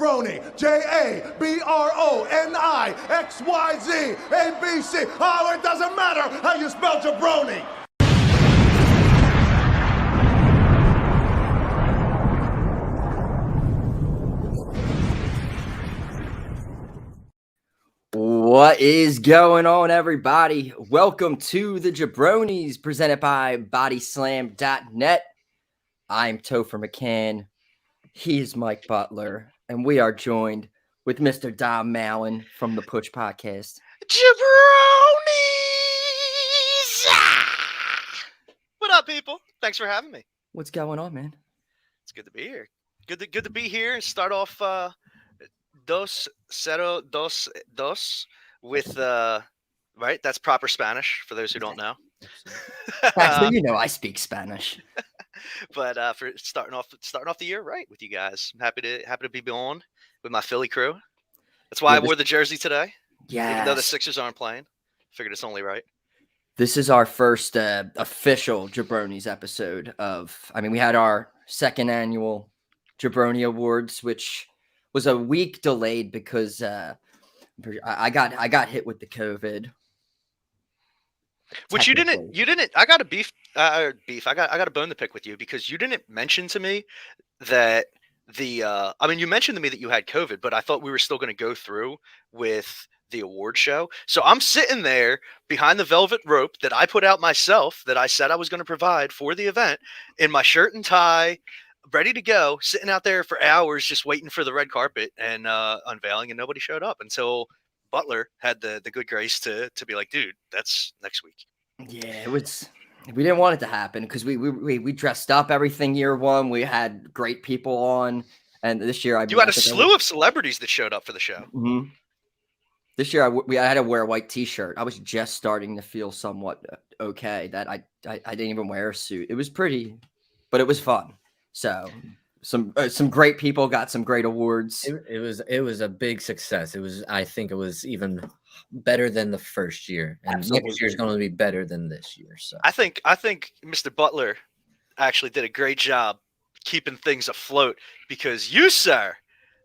jaBRONI, JABRONIXYZ ABC. Oh, it doesn't matter how you spell jaBRONI. What is going on, everybody? Welcome to the jaBROnis presented by bodyslam.net. I'm Topher McCann. He is Mike Butler, and we are joined with Mr. Dom Mallon from the Push Podcast. jaBROnis! What up, people? Thanks for having me. What's going on, man? It's good to be here. Good to be here and start off 2-0-2-2 with right. That's proper Spanish for those who don't know. Actually, you know I speak Spanish. But for starting off the year right with you guys, I'm happy to be on with my Philly crew. That's why I wore the jersey today. Yeah, even though the Sixers aren't playing, figured it's only right. This is our first official jaBROnis episode we had our second annual jaBROni Awards, which was a week delayed because I got hit with the COVID. Which you didn't. I got a beef. I got a bone to pick with you because you didn't mention to me that you mentioned to me that you had COVID, but I thought we were still going to go through with the award show. So I'm sitting there behind the velvet rope that I put out myself, that I said I was going to provide for the event, in my shirt and tie, ready to go, sitting out there for hours just waiting for the red carpet and unveiling, and nobody showed up until Butler had the good grace to be like, dude, that's next week. Yeah, we didn't want it to happen because we dressed up everything year one. We had great people on, and this year you had a slew of celebrities that showed up for the show. Mm-hmm. This year I had to wear a white T-shirt. I was just starting to feel somewhat okay that I didn't even wear a suit. It was pretty, but it was fun. So some great people got some great awards. It was a big success. I think it was even better than the first year, and next year is going to be better than this year. So I think Mr. Butler actually did a great job keeping things afloat because you, sir,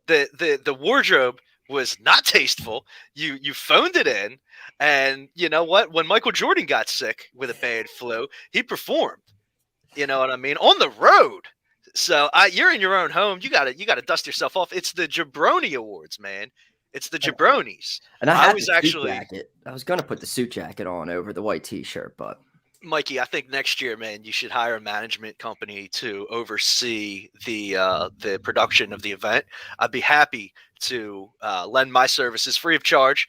the wardrobe was not tasteful. You phoned it in, and you know what? When Michael Jordan got sick with a bad flu, he performed. You know what I mean? On the road. So you're in your own home. You gotta dust yourself off. It's the jaBROni Awards, man. It's the jaBROnis. And I was actually jacket. I was gonna put the suit jacket on over the white T-shirt, but Mikey, I think next year, man, you should hire a management company to oversee the production of the event. I'd be happy to lend my services free of charge.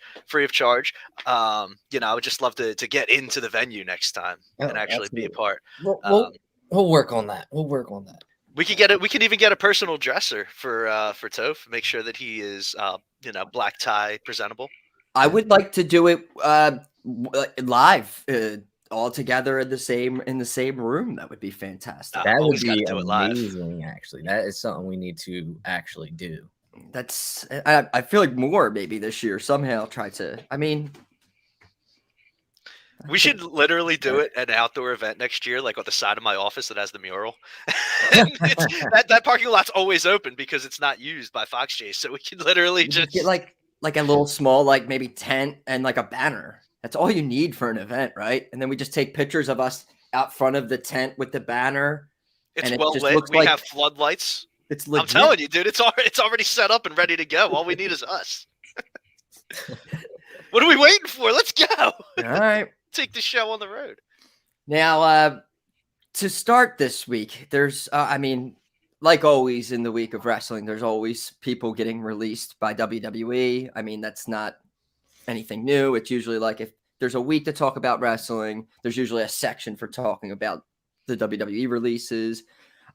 I would just love to get into the venue next time and actually be a part. We'll work on that. We could get it. We could even get a personal dresser for Toph. Make sure that he is, black tie presentable. I would like to do it live, all together in the same room. That would be fantastic. That would be amazing. Actually, that is something we need to actually do. I feel like more maybe this year somehow try to. We should literally do it at an outdoor event next year, like on the side of my office that has the mural. that parking lot's always open because it's not used by Fox Chase. So we can literally just get like a little small, like maybe tent and like a banner. That's all you need for an event, right? And then we just take pictures of us out front of the tent with the banner. It's well lit. We have floodlights. It's legit. I'm telling you, dude, it's already set up and ready to go. All we need is us. What are we waiting for? Let's go. All right. Take the show on the road. Now, to start this week, there's, like always in the week of wrestling, there's always people getting released by WWE. That's not anything new. It's usually like if there's a week to talk about wrestling, there's usually a section for talking about the WWE releases.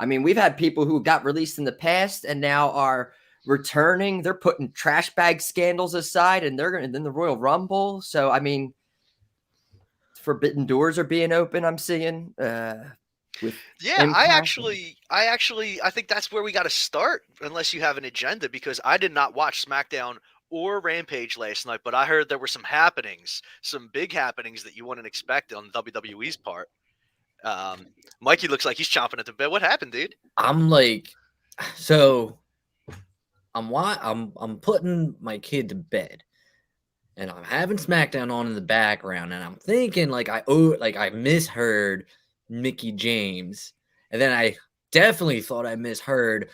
We've had people who got released in the past and now are returning. They're putting trash bag scandals aside and they're going to in the Royal Rumble. So, forbidden doors are being open. I'm seeing. I think that's where we got to start, unless you have an agenda, because I did not watch SmackDown or Rampage last night, but I heard there were some big happenings that you wouldn't expect on WWE's part. Mikey looks like he's chomping at the bit. What happened, dude? I'm like, so I'm putting my kid to bed, and I'm having Smackdown on in the background, and I'm thinking like I misheard Mickey James, and then I definitely thought I misheard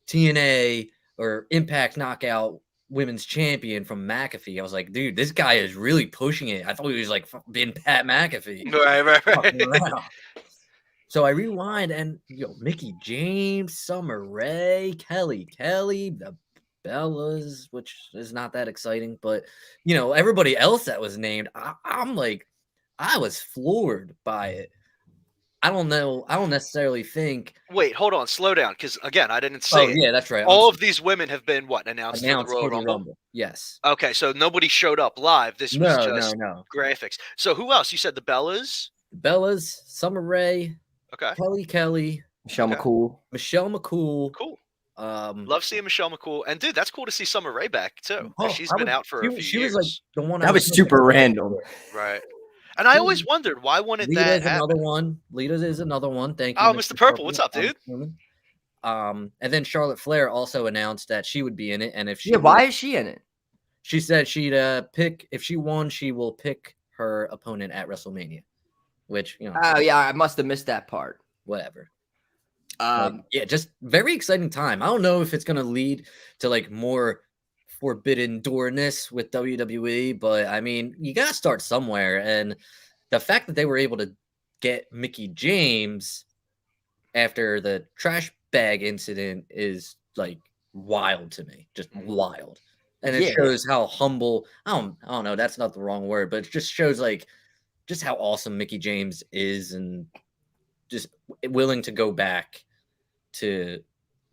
TNA or Impact Knockout Women's Champion from McAfee. I was like, dude, this guy is really pushing it. I thought he was like being Pat McAfee. Right. So I rewind and Mickey James, Summer Rae, Kelly, the Bellas, which is not that exciting, but everybody else that was named, I'm like, I was floored by it. I don't know. I don't necessarily think. Wait, hold on, slow down, because again, I didn't Oh say it. yeah, that's right. All of these women have been announced for the announced Royal for the Rumble? Rumble. Yes. Okay, so nobody showed up live. This was just No. graphics. So who else? You said the Bellas? Bellas, Summer Rae, Okay. Kelly, Michelle Okay. McCool. Michelle McCool. Cool. Um, Love seeing Michelle McCool. And dude, that's cool to see Summer Rae back too. 'Cause she's I been was- out for a few she years. was like the one. That was super random. Right. And I always wondered, why wouldn't that Lita's happen? another one. Lita's is another one. Thank you. Oh, Mr. Purple, what's up, dude? And then Charlotte Flair also announced that she would be in it, and if she Why is she in it? she said she'd pick, if she won, she will pick her opponent at WrestleMania, which Oh yeah, I must have missed that part. whatever. Yeah, Just very exciting time. I don't know if it's gonna lead to like more forbidden doorness with WWE, but I mean, you gotta start somewhere. And the fact that they were able to get Mickey James after the trash bag incident is like wild to me, just wild. And it shows how humble. I don't know. That's not the wrong word, but it just shows like just how awesome Mickey James is, and just willing to go back to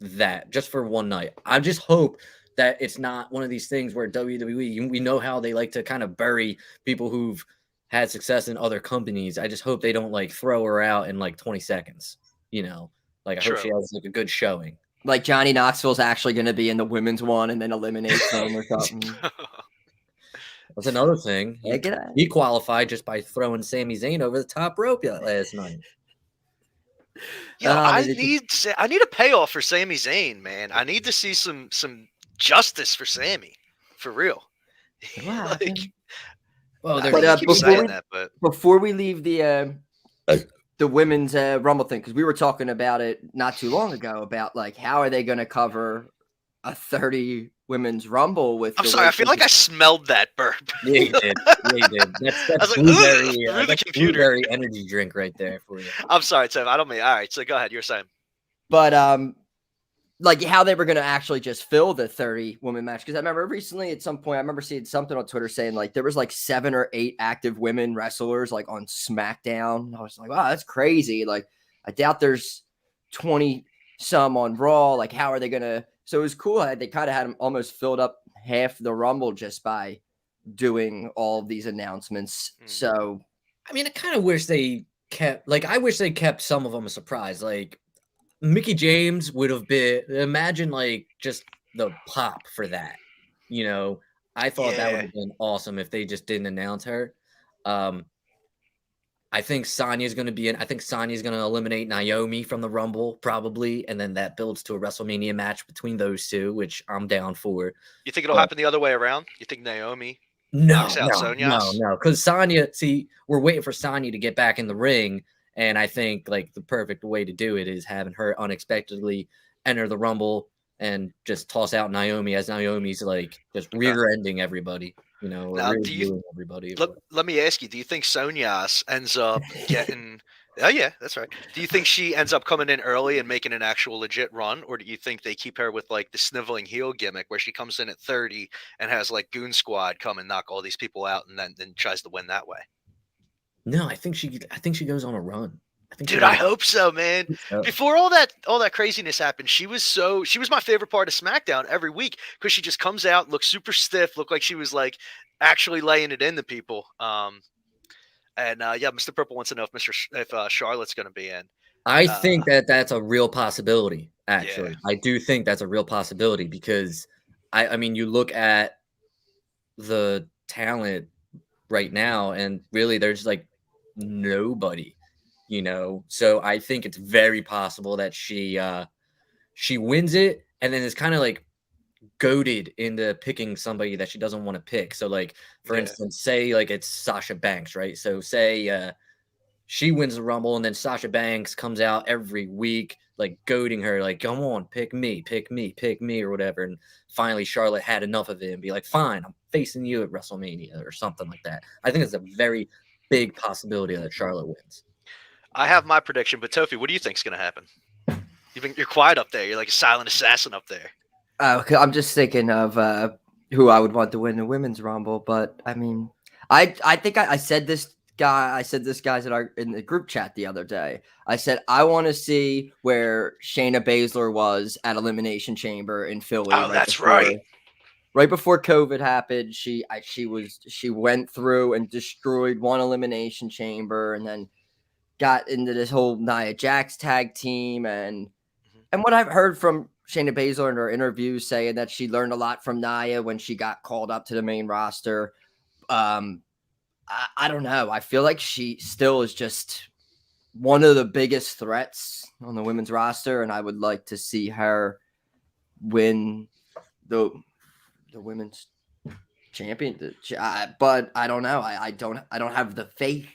that just for one night. I just hope that it's not one of these things where WWE, we know how they like to kind of bury people who've had success in other companies. I just hope they don't like throw her out in like 20 seconds. Like I hope she has like a good showing. Like Johnny Knoxville's actually going to be in the women's one and then eliminate them or something. That's another thing. Yeah, He qualified just by throwing Sami Zayn over the top rope last night. Yeah, I need a payoff for Sami Zayn, man. I need to see some justice for Sami, for real. Before we leave the women's Rumble thing, because we were talking about it not too long ago about like how are they going to cover a 30 women's Rumble with. I'm sorry, I feel like I smelled that burp. Yeah, you did. That's blueberry energy drink right there for you. I'm sorry, Tim. I don't mean. All right, so go ahead. You're saying. But like how they were going to actually just fill the 30 women match, because I remember recently at some point I remember seeing something on Twitter saying like there was like 7 or 8 active women wrestlers like on SmackDown. I was like, wow, that's crazy. Like I doubt there's 20 some on Raw. Like how are they going to? So it was cool. They kind of had them almost filled up half the Rumble just by doing all of these announcements. So, I mean, I kind of wish they kept, like, I wish they kept some of them a surprise. Like, Mickey James would have been, imagine, like, just the pop for that. I thought that would have been awesome if they just didn't announce her. I think Sonya's going to be in. I think Sonya's going to eliminate Naomi from the Rumble, probably. And then that builds to a WrestleMania match between those two, which I'm down for. You think it'll happen the other way around? You think Naomi knocks out Sonya? No. Because Sonya, we're waiting for Sonya to get back in the ring. And I think like the perfect way to do it is having her unexpectedly enter the Rumble and just toss out Naomi as Naomi's like just rear-ending everybody. Now, let me ask you, do you think Sonya ends up getting oh yeah, that's right. Do you think she ends up coming in early and making an actual legit run, or do you think they keep her with like the sniveling heel gimmick where she comes in at 30 and has like Goon Squad come and knock all these people out and then tries to win that way? No, I think she goes on a run. I hope so, man. Before all that craziness happened, she was my favorite part of SmackDown every week because she just comes out, looks super stiff, looked like she was like actually laying it into people. Mr. Purple wants to know if Charlotte's going to be in. I think that's a real possibility. Actually, I do think that's a real possibility because I mean, you look at the talent right now, and really, there's like nobody. So I think it's very possible that she wins it, and then it's kind of like goaded into picking somebody that she doesn't want to pick. So like, for instance, say like it's Sasha Banks, right? So say she wins the Rumble, and then Sasha Banks comes out every week, like goading her, like, come on, pick me, or whatever. And finally, Charlotte had enough of it and be like, fine, I'm facing you at WrestleMania or something like that. I think it's a very big possibility that Charlotte wins. I have my prediction, but Topher, what do you think's going to happen? You're quiet up there. You're like a silent assassin up there. I'm just thinking of who I would want to win the women's Rumble, but I mean, I think I said this guys in the group chat the other day. I said I want to see where Shayna Baszler was at Elimination Chamber in Philly. Oh, that's right. Right before COVID happened, she went through and destroyed one Elimination Chamber, and then got into this whole Nia Jax tag team, and what I've heard from Shayna Baszler in her interviews saying that she learned a lot from Nia when she got called up to the main roster. I don't know. I feel like she still is just one of the biggest threats on the women's roster, and I would like to see her win the women's champion. But I don't know. I don't have the faith,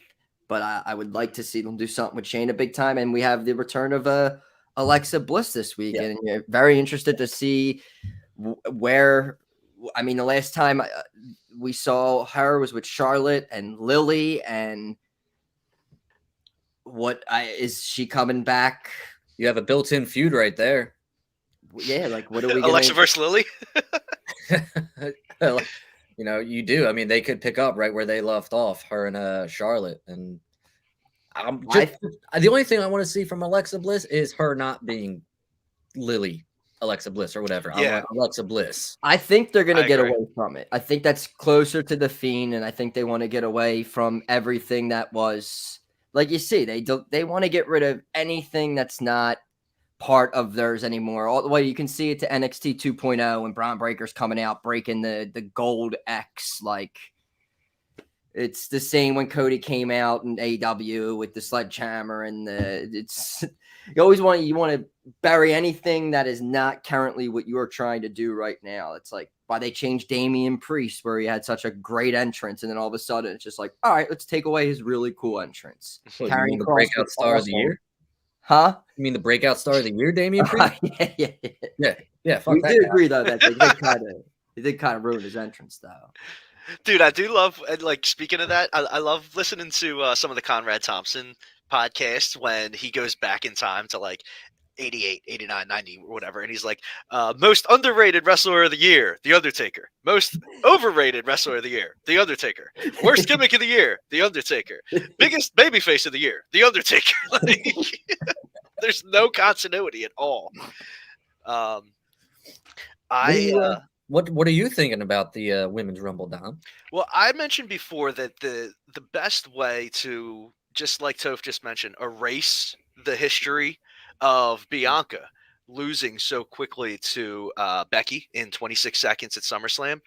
but I would like to see them do something with Shayna big time. And we have the return of Alexa Bliss this week, and you're very interested to see where. I mean, the last time we saw her was with Charlotte and Lily, and is she coming back? You have a built-in feud right there. Yeah, like what are we? Alexa versus Lily. You know, you do. I mean, they could pick up right where they left off, her and Charlotte, and the only thing I want to see from Alexa Bliss is her not being Lily Alexa Bliss or whatever. Yeah. I want Alexa Bliss. I think they're going to get away from it. I think that's closer to the Fiend, and I think they want to get away from everything that was, like you see, they want to get rid of anything that's not part of theirs anymore. All the way you can see it to NXT 2.0 when Braun Breaker's coming out, breaking the gold X, like. It's the same when Cody came out in AEW with the sledgehammer, and you always want to bury anything that is not currently what you are trying to do right now. It's like why they changed Damian Priest, where he had such a great entrance, and then all of a sudden it's just like, all right, let's take away his really cool entrance. Carrying the breakout star of the year, huh? You mean the breakout star of the year, Damian Priest? Yeah. Fuck we did agree though that they did kind of ruin his entrance though. Dude, I do love, like, speaking of that, I love listening to some of the Conrad Thompson podcasts when he goes back in time to, like, 88, 89, 90, or whatever, and he's like, most underrated wrestler of the year, The Undertaker. Most overrated wrestler of the year, The Undertaker. Worst gimmick of the year, The Undertaker. Biggest babyface of the year, The Undertaker. Like, there's no continuity at all. What are you thinking about the Women's Rumble, Dom? Well, I mentioned before that the best way to, just like Toph just mentioned, erase the history of Bianca losing so quickly to Becky in 26 seconds at SummerSlam.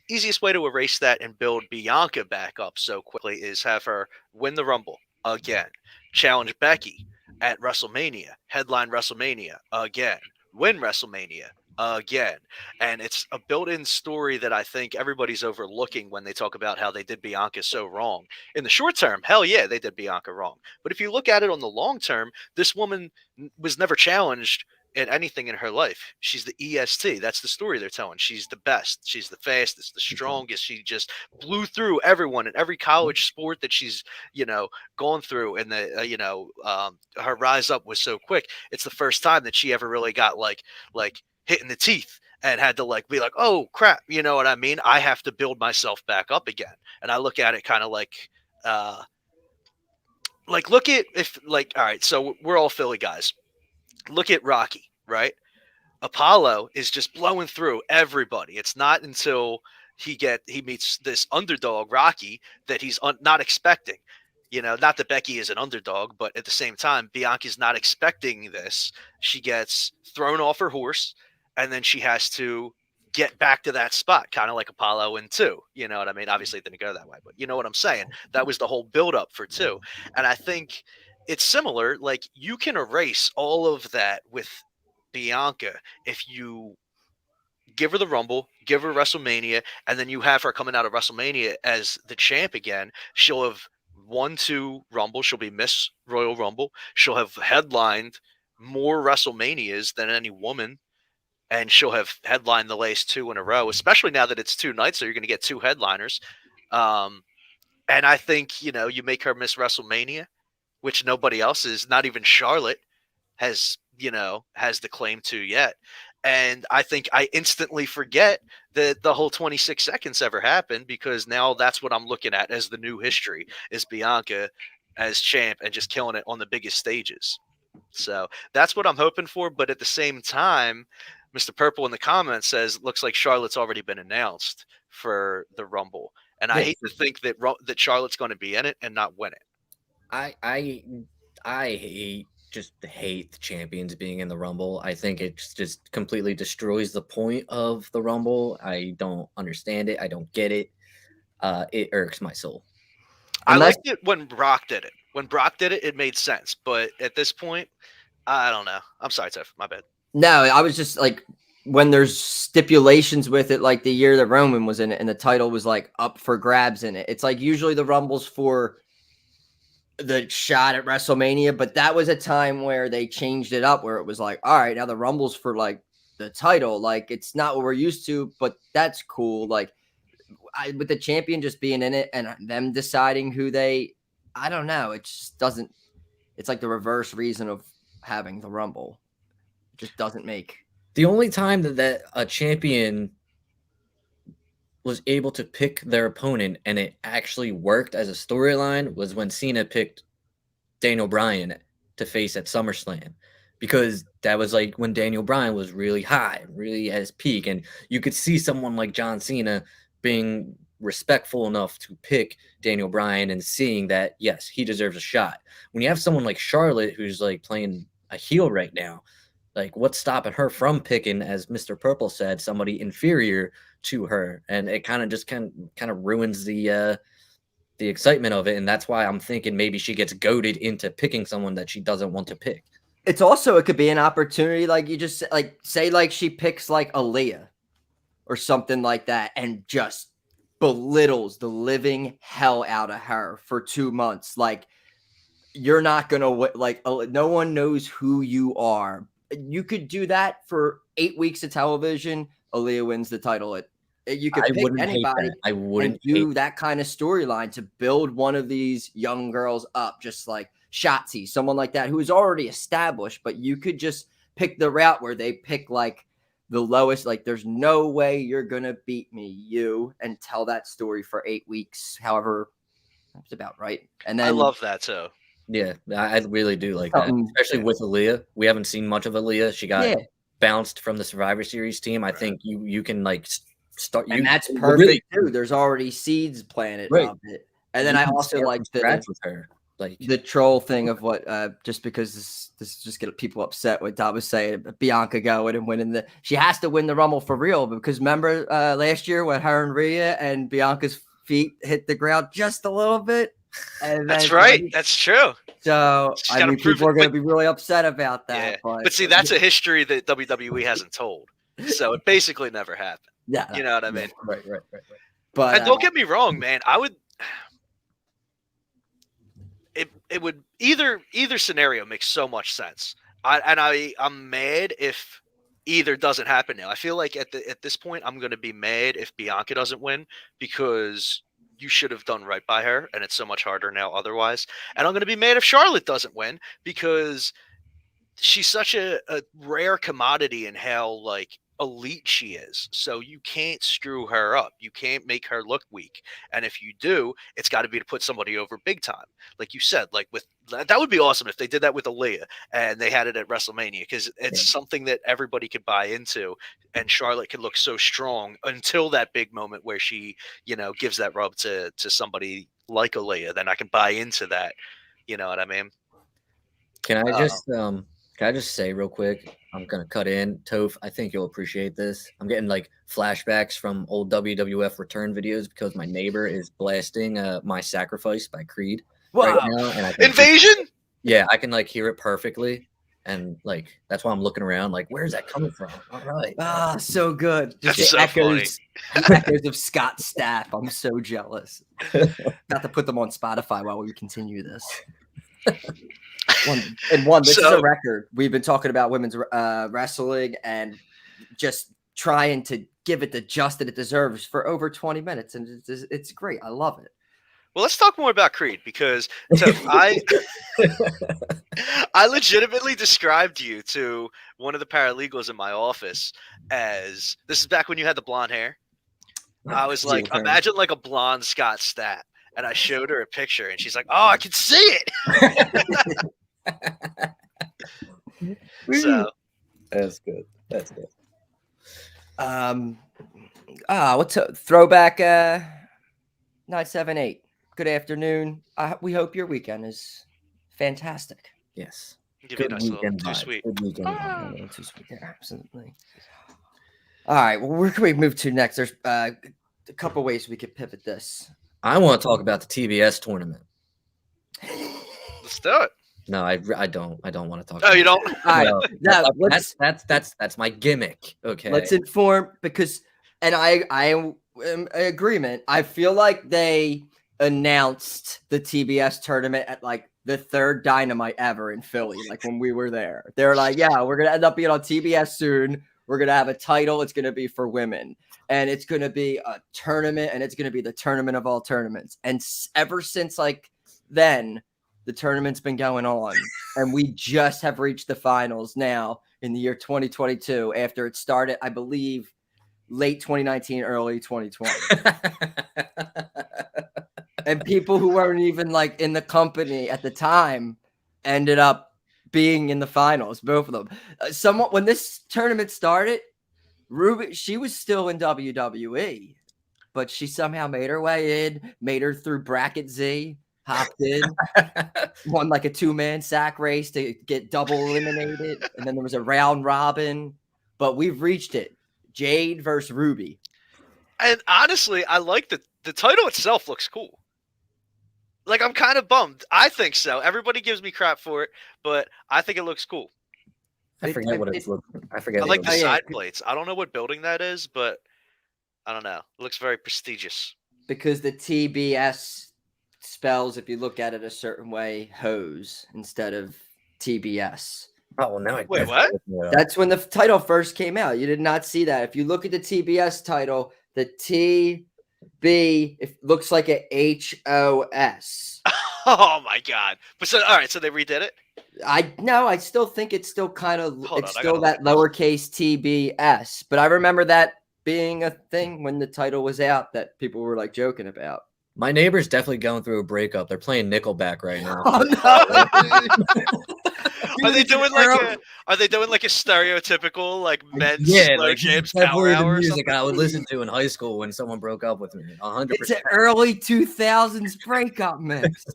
Easiest way to erase that and build Bianca back up so quickly is have her win the Rumble again, challenge Becky at WrestleMania, headline WrestleMania again, win WrestleMania again. And it's a built-in story that I think everybody's overlooking when they talk about how they did Bianca so wrong. In the short term, hell yeah, they did Bianca wrong. But if you look at it on the long term, this woman was never challenged in anything in her life. She's the EST. That's the story they're telling. She's the best. She's the fastest, the strongest. She just blew through everyone in every college sport that she's, gone through. And her rise up was so quick. It's the first time that she ever really got like hit in the teeth and had to be like, oh crap, you know what I mean? I have to build myself back up again. And I look at it kind of look at all right, so we're all Philly guys. Look at Rocky, right? Apollo is just blowing through everybody. It's not until he meets this underdog Rocky that he's not expecting. Not that Becky is an underdog, but at the same time, Bianca's not expecting this. She gets thrown off her horse, and then she has to get back to that spot, kind of like Apollo in 2. You know what I mean? Obviously, it didn't go that way, but you know what I'm saying? That was the whole build-up for 2. And I think it's similar. Like, you can erase all of that with Bianca if you give her the Rumble, give her WrestleMania, and then you have her coming out of WrestleMania as the champ again. She'll have won 2 Rumble. She'll be Miss Royal Rumble. She'll have headlined more WrestleManias than any woman, and she'll have headlined the last 2 in a row, especially now that it's 2 nights, so you're going to get 2 headliners. And I think, you make her Miss WrestleMania, which nobody else is, not even Charlotte has the claim to yet. And I think I instantly forget that the whole 26 seconds ever happened, because now that's what I'm looking at as the new history, is Bianca as champ and just killing it on the biggest stages. So that's what I'm hoping for. But at the same time, Mr. Purple in the comments says, looks like Charlotte's already been announced for the Rumble. And I hate to think that Charlotte's going to be in it and not win it. I hate the champions being in the Rumble. I think it just completely destroys the point of the Rumble. I don't understand it. I don't get it. It irks my soul. I liked it when Brock did it. When Brock did it, it made sense. But at this point, I don't know. I'm sorry, Tiff. My bad. No, I was just like, when there's stipulations with it, like the year that Roman was in it and the title was like up for grabs in it. It's like usually the Rumbles for the shot at WrestleMania, but that was a time where they changed it up, where it was like, all right, now the Rumble's for like the title. Like, it's not what we're used to, but that's cool. Like, with the champion just being in it and them deciding who I don't know. It just doesn't, it's like the reverse reason of having the Rumble. It just doesn't make. The only time that a champion was able to pick their opponent and it actually worked as a storyline was when Cena picked Daniel Bryan to face at SummerSlam, because that was like when Daniel Bryan was really high, really at his peak. And you could see someone like John Cena being respectful enough to pick Daniel Bryan and seeing that, yes, he deserves a shot. When you have someone like Charlotte, who's like playing a heel right now, like, what's stopping her from picking, as Mr. Purple said, somebody inferior to her? And it kind of ruins the excitement of it. And that's why I'm thinking maybe she gets goaded into picking someone that she doesn't want to pick. It's also, it could be an opportunity, like you just like say, like she picks like Aaliyah or something like that and just belittles the living hell out of her for 2 months. Like, you're not gonna like, no one knows who you are. You could do that for 8 weeks of television. Aaliyah wins the title. You could pick anybody. I wouldn't do that kind of storyline to build one of these young girls up, just like Shotzi, someone like that who is already established. But you could just pick the route where they pick like the lowest. Like, there's no way you're gonna beat me, and tell that story for 8 weeks. However, that's about right. And then I love that too. Yeah, I really do like that, especially with Aaliyah. We haven't seen much of Aaliyah. She got bounced from the Survivor Series team. I think you can like start. And that's perfect too. There's already seeds planted of it. And then I also like with her, like the troll thing of what just because this just get people upset. What Dom was saying, Bianca going and winning she has to win the Rumble for real, because remember last year when her and Rhea and Bianca's feet hit the ground just a little bit. And that's right. That's true. So I mean, people are going to be really upset about that. Yeah. But see, that's a history that WWE hasn't told. So it basically never happened. Yeah, you know what I mean. Right. But and don't get me wrong, man. I would. It would either scenario makes so much sense. I'm mad if either doesn't happen now. I feel like at this point, I'm going to be mad if Bianca doesn't win, because you should have done right by her, and it's so much harder now otherwise. And I'm going to be mad if Charlotte doesn't win, because she's such a rare commodity in how like elite she is. So you can't screw her up. You can't make her look weak. And if you do, it's got to be to put somebody over big time. Like you said, like that would be awesome if they did that with Aaliyah and they had it at WrestleMania, because it's something that everybody could buy into, and Charlotte could look so strong until that big moment where she, gives that rub to somebody like Aaliyah. Then I can buy into that. You know what I mean? Can I just say real quick, I'm going to cut in. Toph, I think you'll appreciate this. I'm getting like flashbacks from old WWF return videos because my neighbor is blasting My Sacrifice by Creed right now. And Invasion? Yeah, I can like hear it perfectly. And like that's why I'm looking around like, where's that coming from? All right. Ah, so good. Just That's the so funny. the echoes of Scott's staff. I'm so jealous. Got to put them on Spotify while we continue this. This is a record. We've been talking about women's wrestling and just trying to give it the just that it deserves for over 20 minutes. And it's great. I love it. Well, let's talk more about Creed because I legitimately described you to one of the paralegals in my office as, this is back when you had the blonde hair. I was like, imagine like a blonde Scott Stapp. And I showed her a picture and she's like, oh, I can see it. So That's good. That's good. What's a throwback 978? Good afternoon. We hope your weekend is fantastic. Yes. Give you a nice little weekend too vibe. sweet. Good weekend Ah. vibe. Too sweet. Yeah, absolutely. All right. Well, where can we move to next? There's a couple ways we could pivot this. I want to talk about the TBS tournament. Let's do it. No, I don't. I don't want to talk. Oh, you don't? All right. No, Now, that's my gimmick. Okay. let's inform because, and I am in agreement. I feel like they announced the TBS tournament at like the third Dynamite ever in Philly, like when we were there. They're like, yeah, we're gonna end up being on TBS soon. We're gonna have a title. It's gonna be for women, and it's gonna be a tournament, and it's gonna be the tournament of all tournaments. And ever since like then, the tournament's been going on, and we just have reached the finals now in the year 2022 after it started, I believe, late 2019, early 2020. And people who weren't even like in the company at the time ended up being in the finals, both of them. When this tournament started, Ruby, she was still in WWE, but she somehow made her way in, made her through bracket Z, hopped in, won like a 2-man sack race to get double eliminated, and then there was a round robin. But we've reached it. Jade versus Ruby. And honestly, I like the title itself looks cool. Like, I'm kind of bummed. I think so. Everybody gives me crap for it, but I think it looks cool. I forget what it looks. I forget. I what like it the looks side plates. I don't know what building that is, but I don't know. It looks very prestigious. Because the TBS spells, if you look at it a certain way, hose instead of TBS. Oh, well, now I Wait, what? That's when the title first came out. You did not see that. If you look at the TBS title, the TB, it looks like a HOS. Oh my god! But so, all right, so they redid it. I still think it's still kind of it's I still gotta that lowercase TBS. But I remember that being a thing when the title was out that people were like joking about. My neighbor's definitely going through a breakup. They're playing Nickelback right now. Oh no! Are they doing like a stereotypical like men's slow like James definitely Power the Hour or music something? I would listen to in high school when someone broke up with me. 100%. It's an early 2000s breakup mix.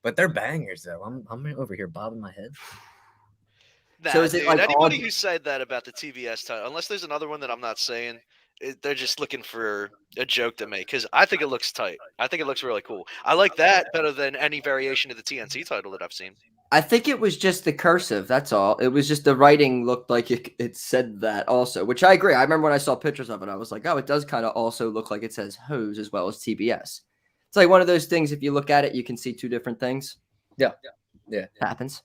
But they're bangers though. I'm over here bobbing my head. Nah, So is it dude, like anybody who said that about the TBS title, unless there's another one that I'm not saying, they're just looking for a joke to make because I think it looks tight. I think it looks really cool. I like that better than any variation of the TNT title that I've seen. I think it was just the cursive. That's all. It was just the writing looked like it said that also, which I agree. I remember when I saw pictures of it, I was like, oh, it does kind of also look like it says hose as well as TBS. It's like one of those things. If you look at it, you can see two different things. Yeah. It happens.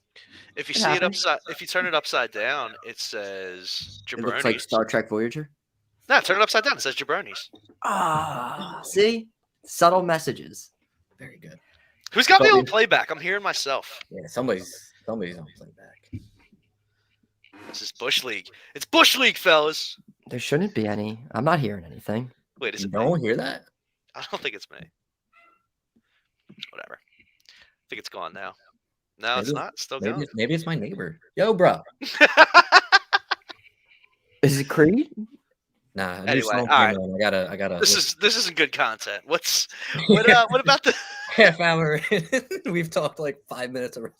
If you It see it happens. if you turn it upside down, it says It looks like jaBROnis. Star Trek Voyager. No, turn it upside down. It says jaBROnis. Ah, see? Subtle messages. Very good. Who's got me on playback? I'm hearing myself. Yeah, somebody's on playback. This is Bush League. It's Bush League, fellas. There shouldn't be any. I'm not hearing anything. Wait, is You it don't me? hear that? I don't think it's me. Whatever. I think it's gone now. No, it's Maybe- not. It's still Maybe, going. maybe it's my neighbor. Yo, bro. Is it Creed? Nah. a new Anyway, song all came right. on. I gotta. This isn't good content. What about the half hour. We've talked like 5 minutes already.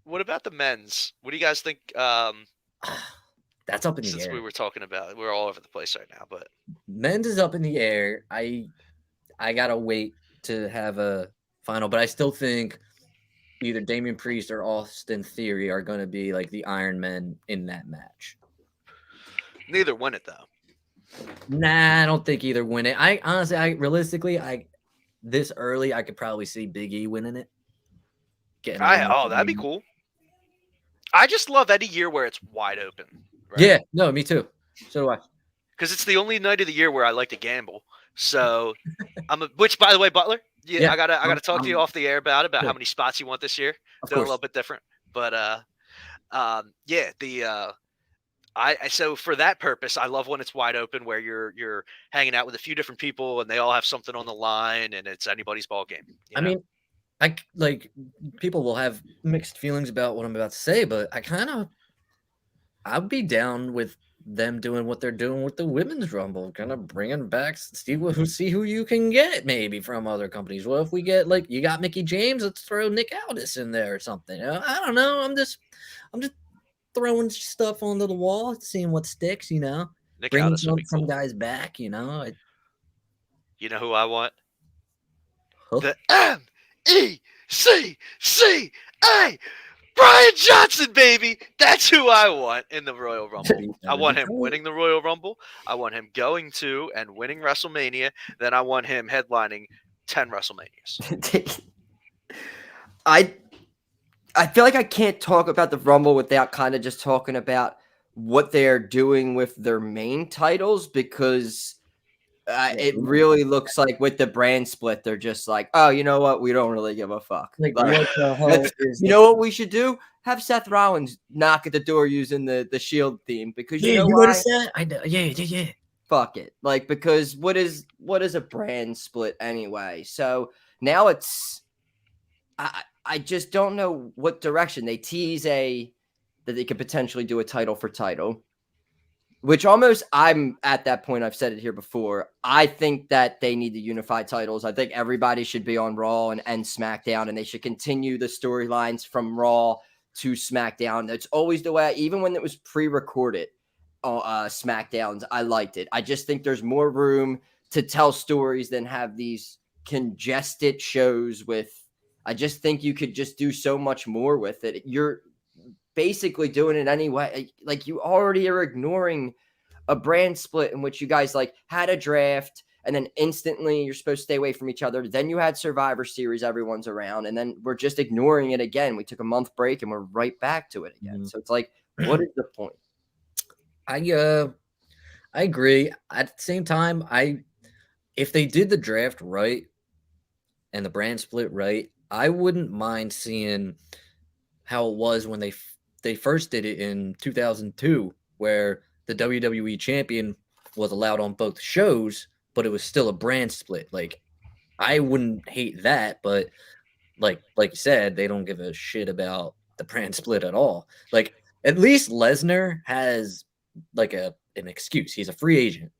what about the men's? What do you guys think? That's up in the Since air. we were talking about it, we're all over the place right now, but Men's is up in the air. I gotta wait to have a final, but I still think either Damian Priest or Austin Theory are going to be like the Iron Men in that match. Neither win it though. Nah, I don't think either win it. I honestly, realistically, this early, I could probably see Big E winning it. That'd be cool. I just love any year where it's wide open. Right? Yeah, no, me too. So do I. Because it's the only night of the year where I like to gamble. So which, by the way, Butler, I gotta talk to you off the air about how many spots you want this year. They're a little bit different, but so for that purpose, I love when it's wide open, where you're hanging out with a few different people and they all have something on the line, and it's anybody's ball game. I mean, people will have mixed feelings about what I'm about to say, but I'd be down with them doing what they're doing with the women's rumble, kind of bringing back see who you can get maybe from other companies. Well, if we get you got Mickey James, let's throw Nick Aldis in there or something. I don't know. I'm just throwing stuff onto the wall, seeing what sticks. Nick bringing some guys back. You know who I want? Huh? The MECCA. Brian Johnson, baby. That's who I want in the Royal Rumble. I want him winning the Royal Rumble. I want him going to and winning WrestleMania. Then I want him headlining 10 WrestleManias. I feel like I can't talk about the Rumble without kind of just talking about what they're doing with their main titles, because it really looks like with the brand split, they're just like, oh, you know what? We don't really give a fuck. You know what we should do? Have Seth Rollins knock at the door using the Shield theme, because you know why? Yeah. Fuck it. Because what is a brand split anyway? So now it's I just don't know what direction they tease that they could potentially do a title for title. Which I'm at that point, I've said it here before. I think that they need to unify titles. I think everybody should be on Raw and SmackDown, and they should continue the storylines from Raw to SmackDown. That's always the way, even when it was pre-recorded SmackDowns, I liked it. I just think there's more room to tell stories than have these congested shows I just think you could just do so much more with it. You're basically doing it anyway. You already are ignoring a brand split in which you guys had a draft, and then instantly you're supposed to stay away from each other. Then you had Survivor Series, everyone's around, and then we're just ignoring it again. We took a month break and we're right back to it again. Mm-hmm. So it's what is the point? I agree. At the same time, if they did the draft right and the brand split right, I wouldn't mind seeing how it was when they first did it in 2002, where the WWE champion was allowed on both shows, but it was still a brand split. I wouldn't hate that, but like you said, they don't give a shit about the brand split at all. At least Lesnar has an excuse. He's a free agent.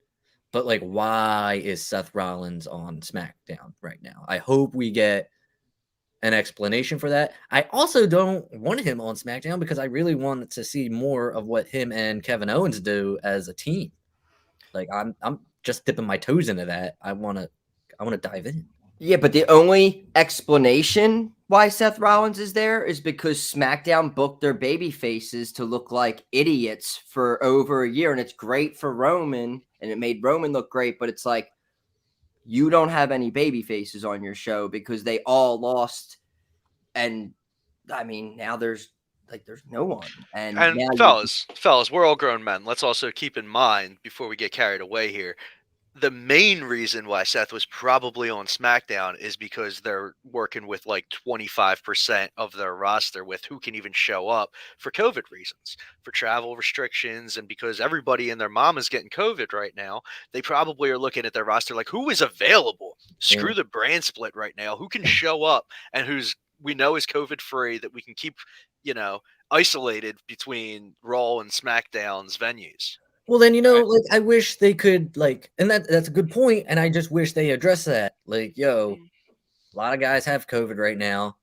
But why is Seth Rollins on SmackDown right now? I hope we get an explanation for that. I also don't want him on SmackDown because I really wanted to see more of what him and Kevin Owens do as a team. I'm just dipping my toes into that. I want to dive in. Yeah, but the only explanation why Seth Rollins is there is because SmackDown booked their baby faces to look like idiots for over a year, and it's great for Roman, and it made Roman look great, but it's you don't have any baby faces on your show because they all lost. And I mean, now there's no one. And fellas, we're all grown men. Let's also keep in mind, before we get carried away here, the main reason why Seth was probably on SmackDown is because they're working with 25% of their roster with who can even show up for COVID reasons, for travel restrictions, and because everybody and their mom is getting COVID right now. They probably are looking at their roster who is available. Screw the brand split right now. Who can show up and who's we know is COVID free, that we can keep isolated between Raw and SmackDown's venues. Well, then, I wish they could, and that's a good point, and I just wish they address that. A lot of guys have COVID right now.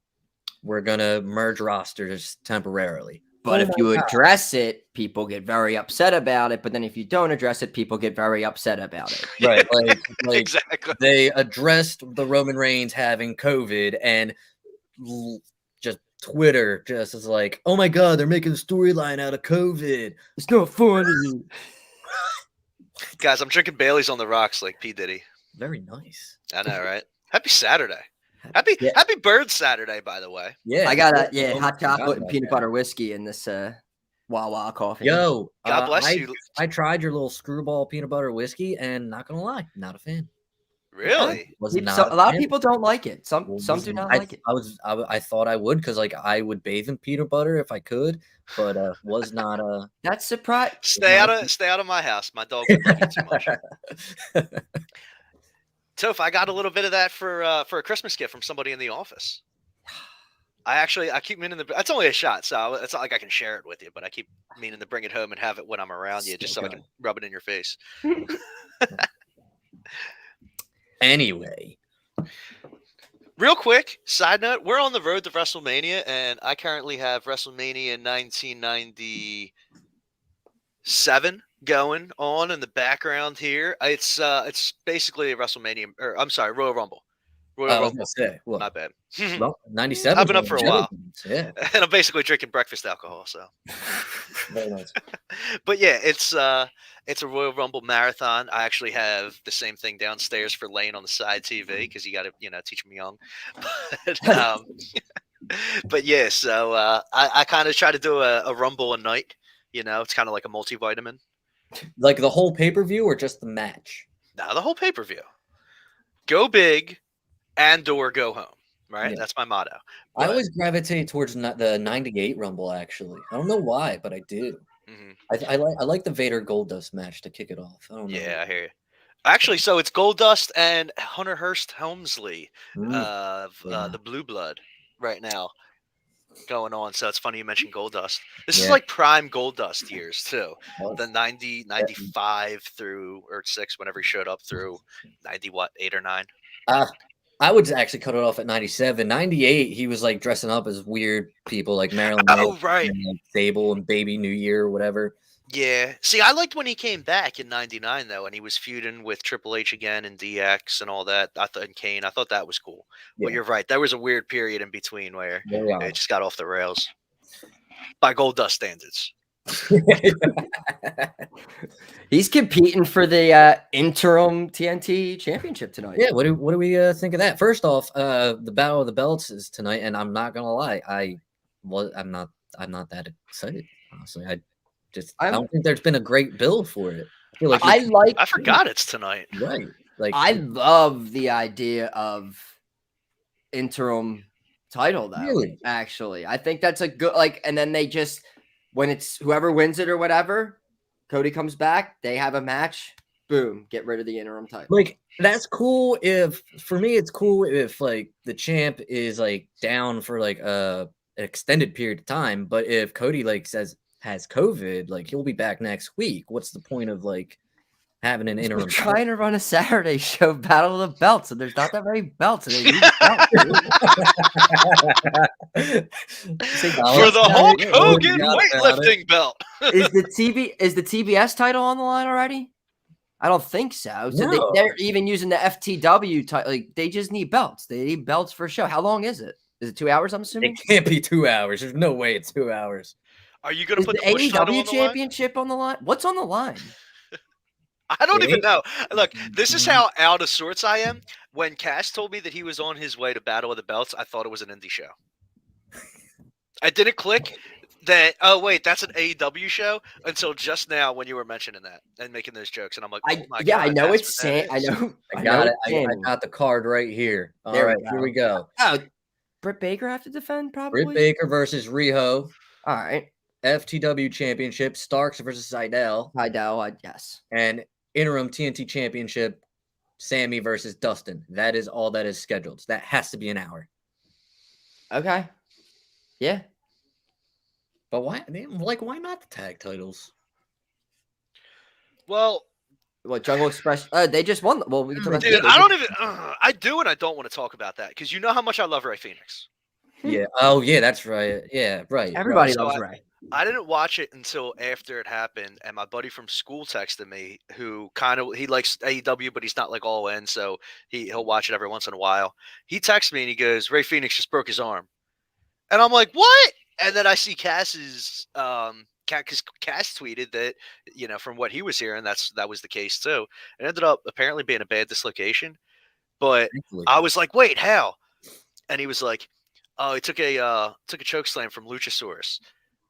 We're going to merge rosters temporarily. But if you address it, people get very upset about it. But then if you don't address it, people get very upset about it. Right. Exactly. They addressed the Roman Reigns having COVID and just Twitter just is like, oh my god, they're making a storyline out of COVID. It's not funny. Guys, I'm drinking Bailey's on the rocks like P. Diddy. Very nice. I know, right? Happy Saturday. Happy Bird Saturday, by the way. Yeah, I got oh, hot chocolate and about peanut that. butter whiskey in this Wawa coffee. Yo, God bless you. I tried your little screwball peanut butter whiskey, and not gonna lie, not a fan. Really? Was A not lot of fan. people don't like it. Some do not like it. I thought I would because like I would bathe in peanut butter if I could, but was not a. That's surprise. Stay out of my house. My dog would like it too much. Toph, I got a little bit of that for a Christmas gift from somebody in the office. I keep meaning to. It's only a shot, so it's not like I can share it with you. But I keep meaning to bring it home and have it when I'm around you, just so I can rub it in your face. Anyway, real quick side note: we're on the road to WrestleMania, and I currently have WrestleMania 1997 going on in the background here. It's basically a WrestleMania, or I'm sorry, Royal Rumble. I was gonna say, well, My bad. well, 97. I've been up for a while. Yeah, And I'm basically drinking breakfast alcohol, so. very nice. But yeah, it's a Royal Rumble marathon. I actually have the same thing downstairs for laying on the side TV because you got to teach them young. But yeah, so I kind of try to do a Rumble a night. It's kind of like a multivitamin. Like the whole pay-per-view or just the match? Now the whole pay-per-view. Go big and/or go home. Right, Yeah. that's my motto. I always gravitate towards the '98 Rumble. Actually, I don't know why, but I do. Mm-hmm. I like the Vader Goldust match to kick it off. I don't know. Yeah, I hear you. Actually, so it's Goldust and Hunter Hearst Helmsley of the Blue Blood right now going on. So it's funny you mentioned Goldust. This is like prime Goldust years too. The 90, 95 through or 6, whenever he showed up through 90, 8 or 9. I would actually cut it off at 97. 98, he was like dressing up as weird people like Marilyn Oh, right. and like Sable and Baby New Year or whatever. Yeah. See, I liked when he came back in 99 though, and he was feuding with Triple H again and DX and all that. And Kane. I thought that was cool. Yeah. But you're right. There was a weird period in between where Yeah. it just got off the rails by Goldust standards. He's competing for the interim TNT championship tonight. Yeah, what do we think of that? First off, the Battle of the Belts is tonight, and I'm not gonna lie, I'm not that excited. Honestly, I don't think there's been a great build for it. I feel like I forgot it's tonight. Right. Like I love the idea of interim title though. Really? Actually, I think that's a good and then they just when it's whoever wins it or whatever, Cody comes back, they have a match, boom, get rid of the interim title. Like that's cool for me it's cool if like the champ is like down for like an extended period of time, but if Cody like has COVID, like he'll be back next week. What's the point of like having an interim? We're trying to run a Saturday show, Battle of the Belts, and there's not that many belts. And they use for the Hulk Hogan weightlifting belt. Is the TBS title on the line already? I don't think so. So No. they're even using the FTW title. Like they just need belts. They need belts for a show. How long is it? Is it 2 hours? I'm assuming It can't be 2 hours. There's no way it's 2 hours. Are you going to put the the Bush title AEW on the championship on the line? What's on the line? I don't even know. Look, this is how out of sorts I am. When Cass told me that he was on his way to Battle of the Belts, I thought it was an indie show. I didn't click that, oh, wait, that's an AEW show until just now when you were mentioning that and making those jokes. And I'm like, oh my God. I know that's it's what that I is. know. I got it. I King. got the card right here. All There we right, go. here we go. Oh, Britt Baker have to defend probably. Britt Baker versus Riho. All right. FTW Championship. Starks versus Seidel. Yes. And interim TNT Championship. Sammy versus Dustin. That is all that is scheduled. So that has to be an hour. Okay. Yeah. But why? Why not the tag titles? Well, What Jungle Express? They just won. Well, we can talk about dude, that. I don't even. I do and I don't want to talk about that because you know how much I love Ray Phoenix. Yeah. Oh, yeah. That's right. Yeah. Right. Everybody So loves Ray. I didn't watch it until after it happened, and my buddy from school texted me, who he likes AEW, but he's not like all in, so he'll watch it every once in a while. He texted me and he goes, "Ray Phoenix just broke his arm," And I'm like, what? And then I see Cass's because Cass tweeted that, from what he was hearing, that was the case too. It ended up apparently being a bad dislocation. But Thankfully. I was like, wait, how? And he was like, oh, he took a choke slam from Luchasaurus.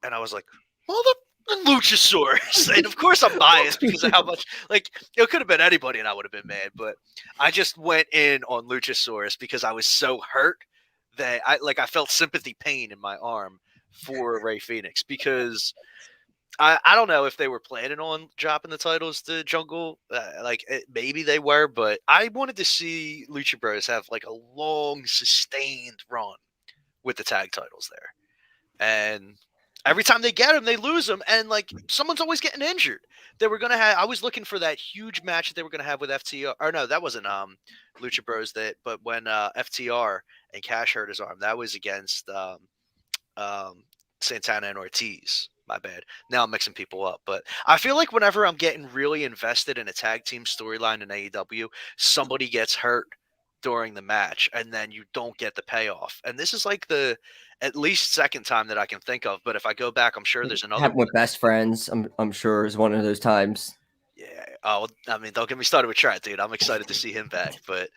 And I was like, Luchasaurus. And of course I'm biased because of how much, it could have been anybody and I would have been mad. But I just went in on Luchasaurus because I was so hurt that I felt sympathy pain in my arm for Rey Fenix, because I don't know if they were planning on dropping the titles to Jungle. Maybe they were, but I wanted to see Lucha Bros have a long, sustained run with the tag titles there. And every time they get them, they lose them, and someone's always getting injured. They were gonna have. I was looking for that huge match that they were gonna have with FTR. Or no, that wasn't Lucha Bros. But when FTR and Cash hurt his arm, that was against Santana and Ortiz. My bad. Now I'm mixing people up. But I feel like whenever I'm getting really invested in a tag team storyline in AEW, somebody gets hurt during the match, and then you don't get the payoff. And this is the at least second time that I can think of. But if I go back, I'm sure there's another Happened one. with Best Friends. I'm sure is one of those times. Yeah. Oh, I mean, don't get me started with Trent, dude. I'm excited to see him back. But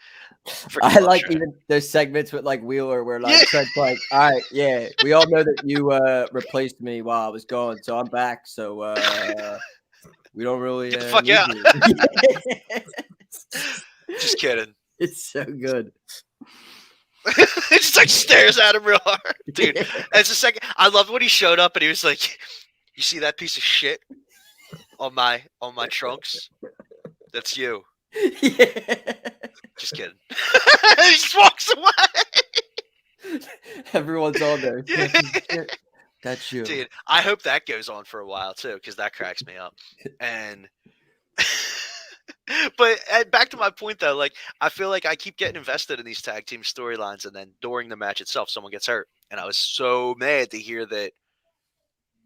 I like even those segments with Wheeler where Trent's all right, yeah, we all know that you replaced me while I was gone, so I'm back. So we don't really get the fuck out. Just kidding. It's so good. It just stares at him real hard, dude. As a second, I love when he showed up and he was like, "You see that piece of shit on my trunks? That's you." Yeah. Just kidding. He just walks away. Everyone's on there. Yeah. That's you, dude. I hope that goes on for a while too, because that cracks me up. And but back to my point though, I feel like I keep getting invested in these tag team storylines, and then during the match itself, someone gets hurt, and I was so mad to hear that.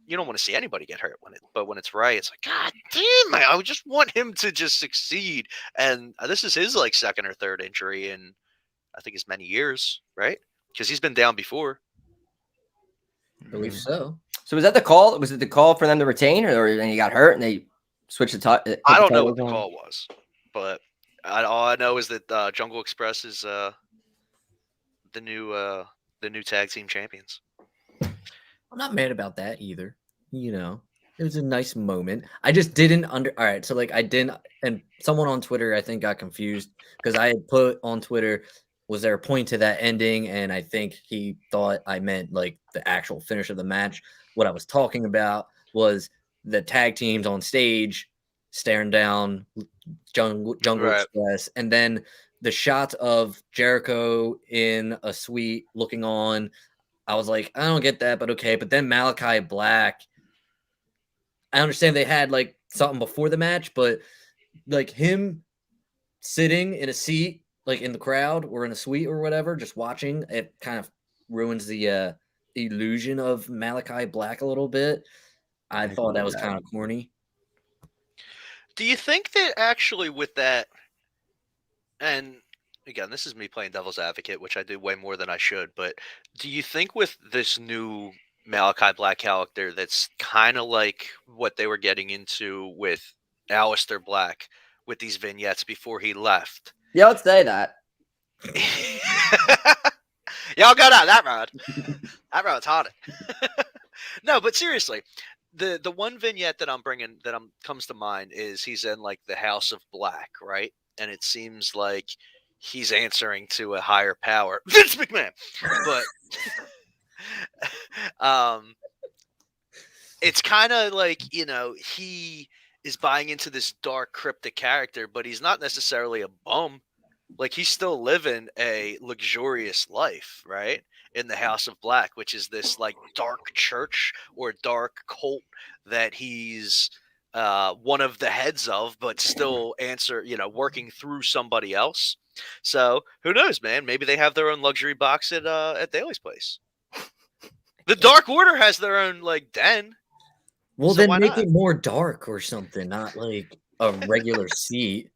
You don't want to see anybody get hurt but when it's right, it's God damn, I would just want him to just succeed. And this is his second or third injury in I think as many years, right? Because he's been down before. I believe so. So was that the call? Was it the call for them to retain, or then he got hurt and they switched the title? I don't know what the call was, but all I know is that Jungle Express is the new tag team champions. I'm not mad about that either. It was a nice moment. I just didn't all right. So I didn't, and someone on Twitter, I think, got confused because I had put on Twitter, was there a point to that ending? And I think he thought I meant the actual finish of the match. What I was talking about was the tag teams on stage staring down Jungle Express. And then the shot of Jericho in a suite looking on. I was like, I don't get that, but okay. But then Malachi Black, I understand they had something before the match, but him sitting in a seat, in the crowd or in a suite or whatever, just watching, it kind of ruins the illusion of Malachi Black a little bit. I thought that was kind of corny. Do you think that actually with that, and again, this is me playing devil's advocate, which I do way more than I should, but do you think with this new Malachi Black character that's kind of like what they were getting into with Aleister Black with these vignettes before he left? Yeah, let's say that. Y'all got out that rod. That rod's haunted. No, but seriously, the one vignette that I'm bringing comes to mind is he's in the House of Black, right? And it seems like he's answering to a higher power, Vince McMahon. But it's kind of he is buying into this dark, cryptic character, but he's not necessarily a bum. He's still living a luxurious life, right? In the House of Black, which is this dark church or dark cult that he's one of the heads of, but still working through somebody else. So who knows, man? Maybe they have their own luxury box at Daly's place. The Dark Order has their own den. Well, so then make it more dark or something, not a regular seat.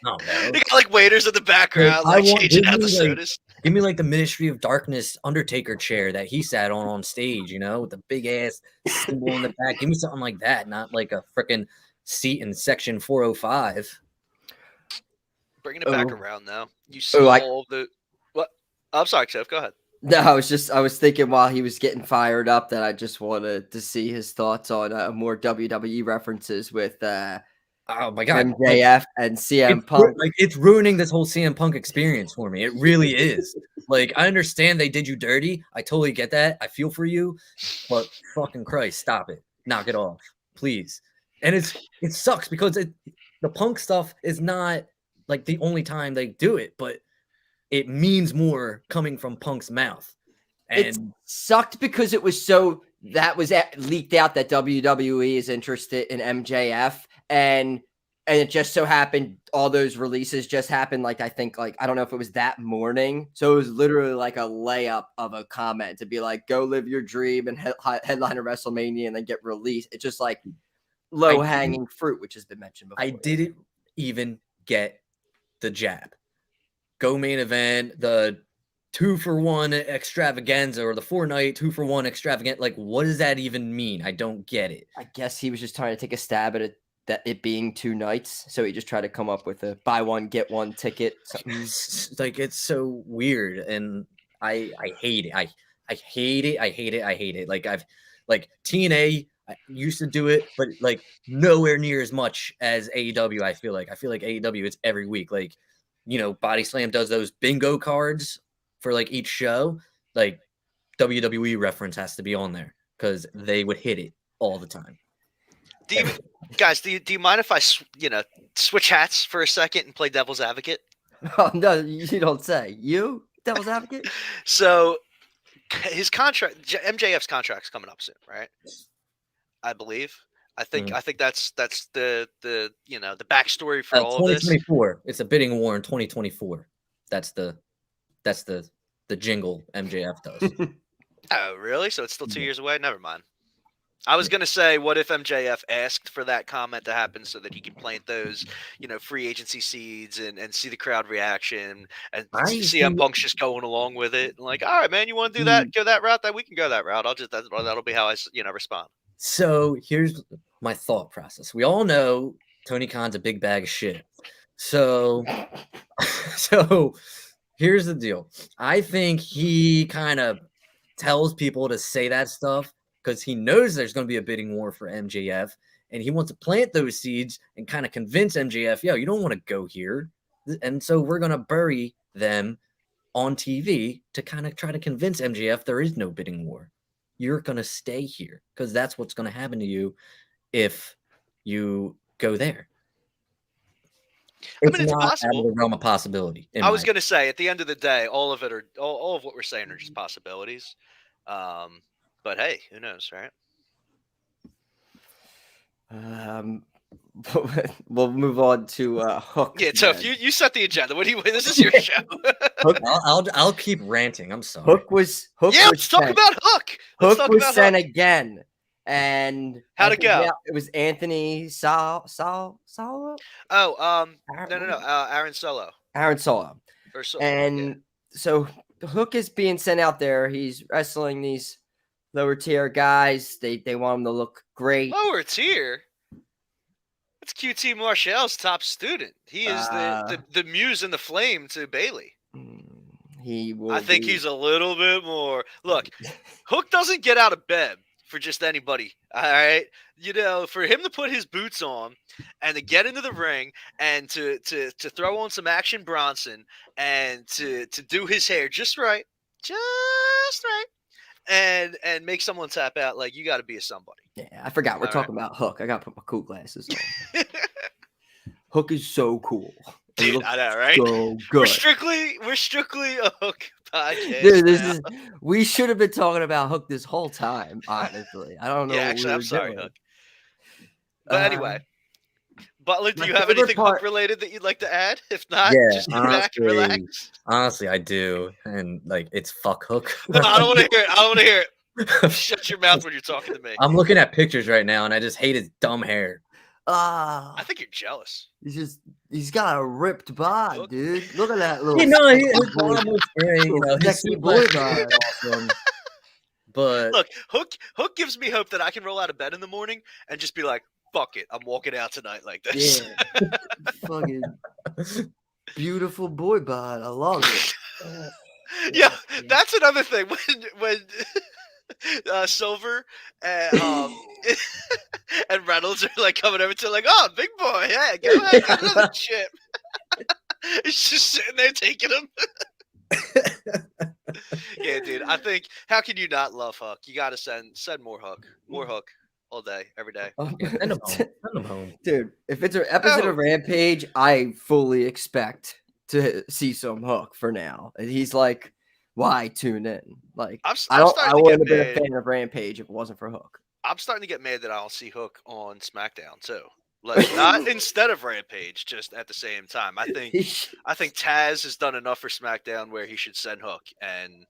Oh, man. They got waiters in the background, changing out the sodas. Give me like the Ministry of Darkness Undertaker chair that he sat on stage, you know, with the big ass symbol in the back. Give me something like that, not like a freaking seat in section 405. Bringing it back around now. You Oh, saw the what? I'm sorry, Seth. Go ahead. No, I was thinking while he was getting fired up that I just wanted to see his thoughts on more WWE references with Oh my god, MJF and CM Punk. It's ruining this whole CM Punk experience for me. It really is. Like, I understand they did you dirty. I totally get that. I feel for you, but fucking Christ, stop it. Knock it off, please. And it sucks because the Punk stuff is not like the only time they do it, but it means more coming from Punk's mouth. And it sucked because it was leaked out that WWE is interested in MJF, and it just so happened all those releases just happened like I don't know if it was that morning, so it was literally like a layup of a comment to be like, go live your dream and headline a WrestleMania and then get released. It's just like low hanging fruit, which has been mentioned before. I didn't even get the jab. Go main event, the 2-for-1 extravaganza, or the 4-night 2-for-1 extravaganza. Like, what does that even mean? I don't get it. I guess he was just trying to take a stab at it being 2 nights, so he just tried to come up with a buy one get one ticket. Like, it's so weird, and I hate it. I hate it. I hate it. I hate it. Like TNA used to do it, but like nowhere near as much as AEW. I feel like AEW, it's every week. Like, you know, Body Slam does those bingo cards for like each show. Like, WWE reference has to be on there because they would hit it all the time. Do you mind if I switch hats for a second and play devil's advocate? Oh, no, you don't say. You devil's advocate? So his contract, MJF's contract's coming up soon, right? I believe. I think that's the backstory for all of this. 2024. It's a bidding war in 2024. That's the jingle MJF does. Oh, really? So it's still 2 years away? Never mind. I was gonna say, what if MJF asked for that comment to happen so that he could plant those, free agency seeds and see the crowd reaction, and CM Punk's just going along with it, like, all right, man, you want to do that, go that route, that we can go that route. That'll be how I respond. So here's my thought process. We all know Tony Khan's a big bag of shit. So here's the deal. I think he kind of tells people to say that stuff because he knows there's going to be a bidding war for MJF, and he wants to plant those seeds and kind of convince MJF, yo, you don't want to go here. And so we're going to bury them on TV to kind of try to convince MJF there is no bidding war. You're going to stay here because that's what's going to happen to you if you go there. It's not possible. Out of the realm of possibility. I was going to say, at the end of the day, all of what we're saying are just possibilities. But hey, who knows, right? We'll move on to Hook. Yeah, so if you set the agenda. This is your show. I'll keep ranting. I'm sorry. Hook was let's talk about Hook. Hook was sent again. And how'd it go? It was Anthony Solo. Oh, no. Aaron Solo. So Hook is being sent out there. He's wrestling these lower tier guys. They want him to look great. Lower tier? That's QT Marshall's top student. He is the muse and the flame to Bailey. I think he's a little bit more. Look, Hook doesn't get out of bed for just anybody. All right. For him to put his boots on and to get into the ring and to throw on some Action Bronson and to do his hair just right. And make someone tap out, like, you got to be a somebody. Yeah, I forgot. We're talking about Hook. I got to put my cool glasses on. Hook is so cool. Dude, I know, right? So good. We're strictly a Hook podcast. Dude, we should have been talking about Hook this whole time, honestly. I don't know. Yeah, actually, I'm sorry, Hook. But anyway, Butler, do you have anything Hook related that you'd like to add? If not, just sit back and relax. Honestly, I do. And like, it's fuck Hook. No, I don't want to hear it. Shut your mouth when you're talking to me. I'm looking at pictures right now, and I just hate his dumb hair. I think you're jealous. He's got a ripped bod, Look. dude. Look at that little. You know, sexy boy- his sexy suplex boy is bod. awesome. But Look, Hook gives me hope that I can roll out of bed in the morning and just be like, "Fuck it, I'm walking out tonight like this." Yeah, fucking beautiful boy bod. I love it. Yeah, that's another thing when Silver and and Reynolds are like coming over to like, "Oh, big boy, yeah, go ahead, get another chip." It's just sitting there taking him. Yeah, dude. I think how can you not love Hook? You gotta send more Hook all day, every day. yeah, send him home. Send him home. Dude, if it's an episode Oh. of Rampage, I fully expect to see some Hook for now. And he's like, why tune in? Like, I'm I starting to wouldn't get have been a mad. fan of Rampage if it wasn't for Hook. I'm starting to get mad that I'll see Hook on SmackDown too. Like not instead of Rampage, just at the same time. I think Taz has done enough for SmackDown where he should send Hook. And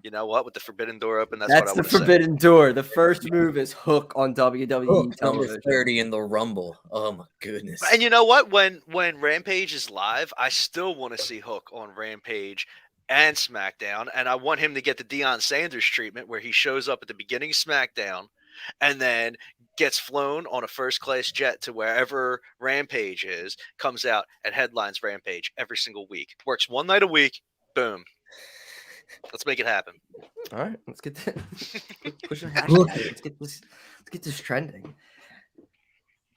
you know what? With the Forbidden Door open, that's what I the want to say. Forbidden Door. The first move is Hook on WWE Hook, number television. 30 in the Rumble. Oh my goodness. And you know what? When Rampage is live, I still want to see Hook on Rampage and SmackDown, and I want him to get the Deion Sanders treatment where he shows up at the beginning of SmackDown and then gets flown on a first-class jet to wherever Rampage is, comes out and headlines Rampage every single week. Works one night a week, boom. Let's make it happen. All right, let's get this. Push a hashtag. Let's get this trending.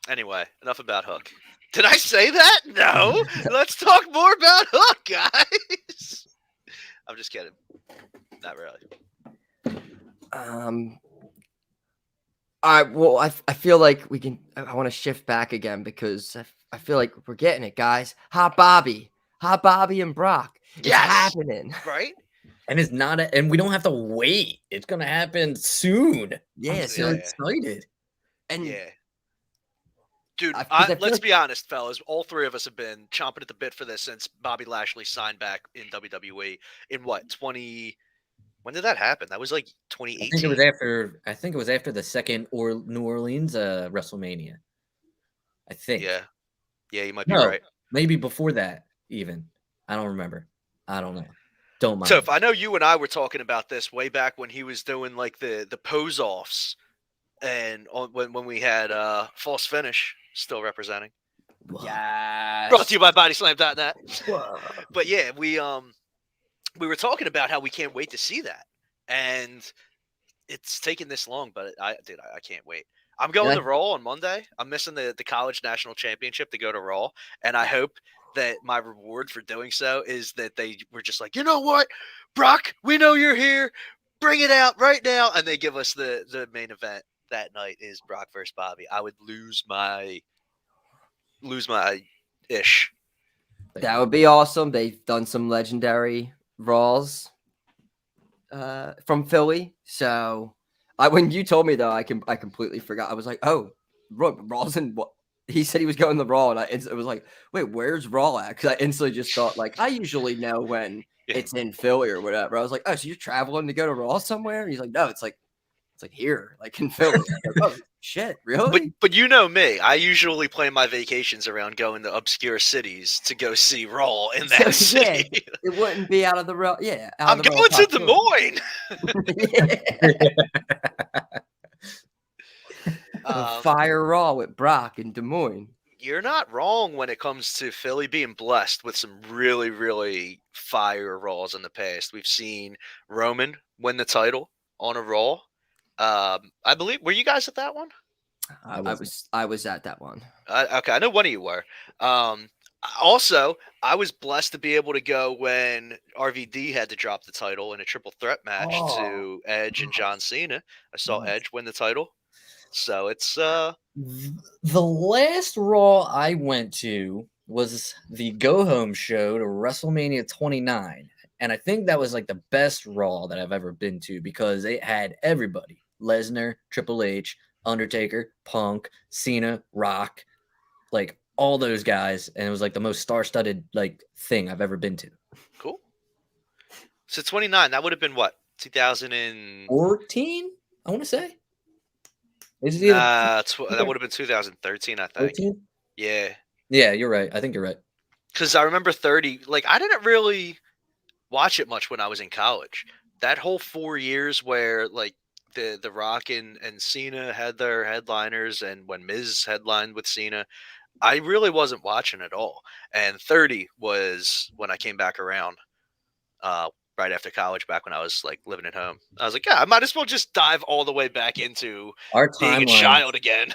Anyway, enough about Hook. Did I say that? No. Let's talk more about Hook, guys. I'm just kidding. Not really. All right. Well, I feel like we can. I want to shift back again because I feel like we're getting it, guys. Hot Bobby and Brock. It's happening. Right? And it's not, and we don't have to wait. It's gonna happen soon. Yeah, I'm so excited. And yeah. Dude, I feel let's like- be honest, fellas. All three of us have been chomping at the bit for this since Bobby Lashley signed back in WWE in what, 20... When did that happen? That was like 2018. I think it was after the second New Orleans WrestleMania. I think. Yeah, you might be right. Maybe before that even. I don't remember. I don't know. Don't mind. So if I know you and I were talking about this way back when he was doing like the pose offs and when we had False Finish still representing. Yes. Brought to you by BodySlam.net. But yeah, we were talking about how we can't wait to see that, and it's taken this long, but I can't wait. I'm going to Raw on Monday. I'm missing the college national championship to go to Raw, and I hope that my reward for doing so is that they were just like, you know what, Brock, we know you're here, bring it out right now, and they give us the main event that night is Brock versus Bobby. I would lose my ish. That would be awesome. They've done some legendary Raws from Philly. So when you told me though, I completely forgot. I was like, oh, Raw's in what? He said he was going to Raw, and it was like, wait, where's Raw at? Because I instantly just thought like I usually know when it's in Philly or whatever. I was like, oh, so you're traveling to go to Raw somewhere? And he's like, no, it's like here, like in Philly. Like, oh shit, really? But you know me, I usually plan my vacations around going to obscure cities to go see Raw in that city. Yeah, it wouldn't be out of the Raw. Yeah, I'm going to Des Moines. Fire Raw with Brock in Des Moines. You're not wrong when it comes to Philly being blessed with some really, really fire Raws in the past. We've seen Roman win the title on a Raw. I believe. Were you guys at that one? I was at that one. Okay, I know one of you were. Also, I was blessed to be able to go when RVD had to drop the title in a triple threat match to Edge and John Cena. I saw Edge win the title. So it's the last Raw I went to was the go home show to WrestleMania 29. And I think that was like the best Raw that I've ever been to because it had everybody. Lesnar, Triple H, Undertaker, Punk, Cena, Rock, like all those guys. And it was like the most star-studded like thing I've ever been to. Cool. So 29, that would have been what? 2014? 14, I want to say. Is it either That would have been 2013, I think. 13? Yeah. Yeah, you're right. I think you're right. Because I remember 30. Like, I didn't really watch it much when I was in college. That whole 4 years where like the Rock and Cena had their headliners, and when Miz headlined with Cena, I really wasn't watching at all. And 30 was when I came back around, right after college, back when I was like living at home. I was like, yeah, I might as well just dive all the way back into Our being a timelines, child again.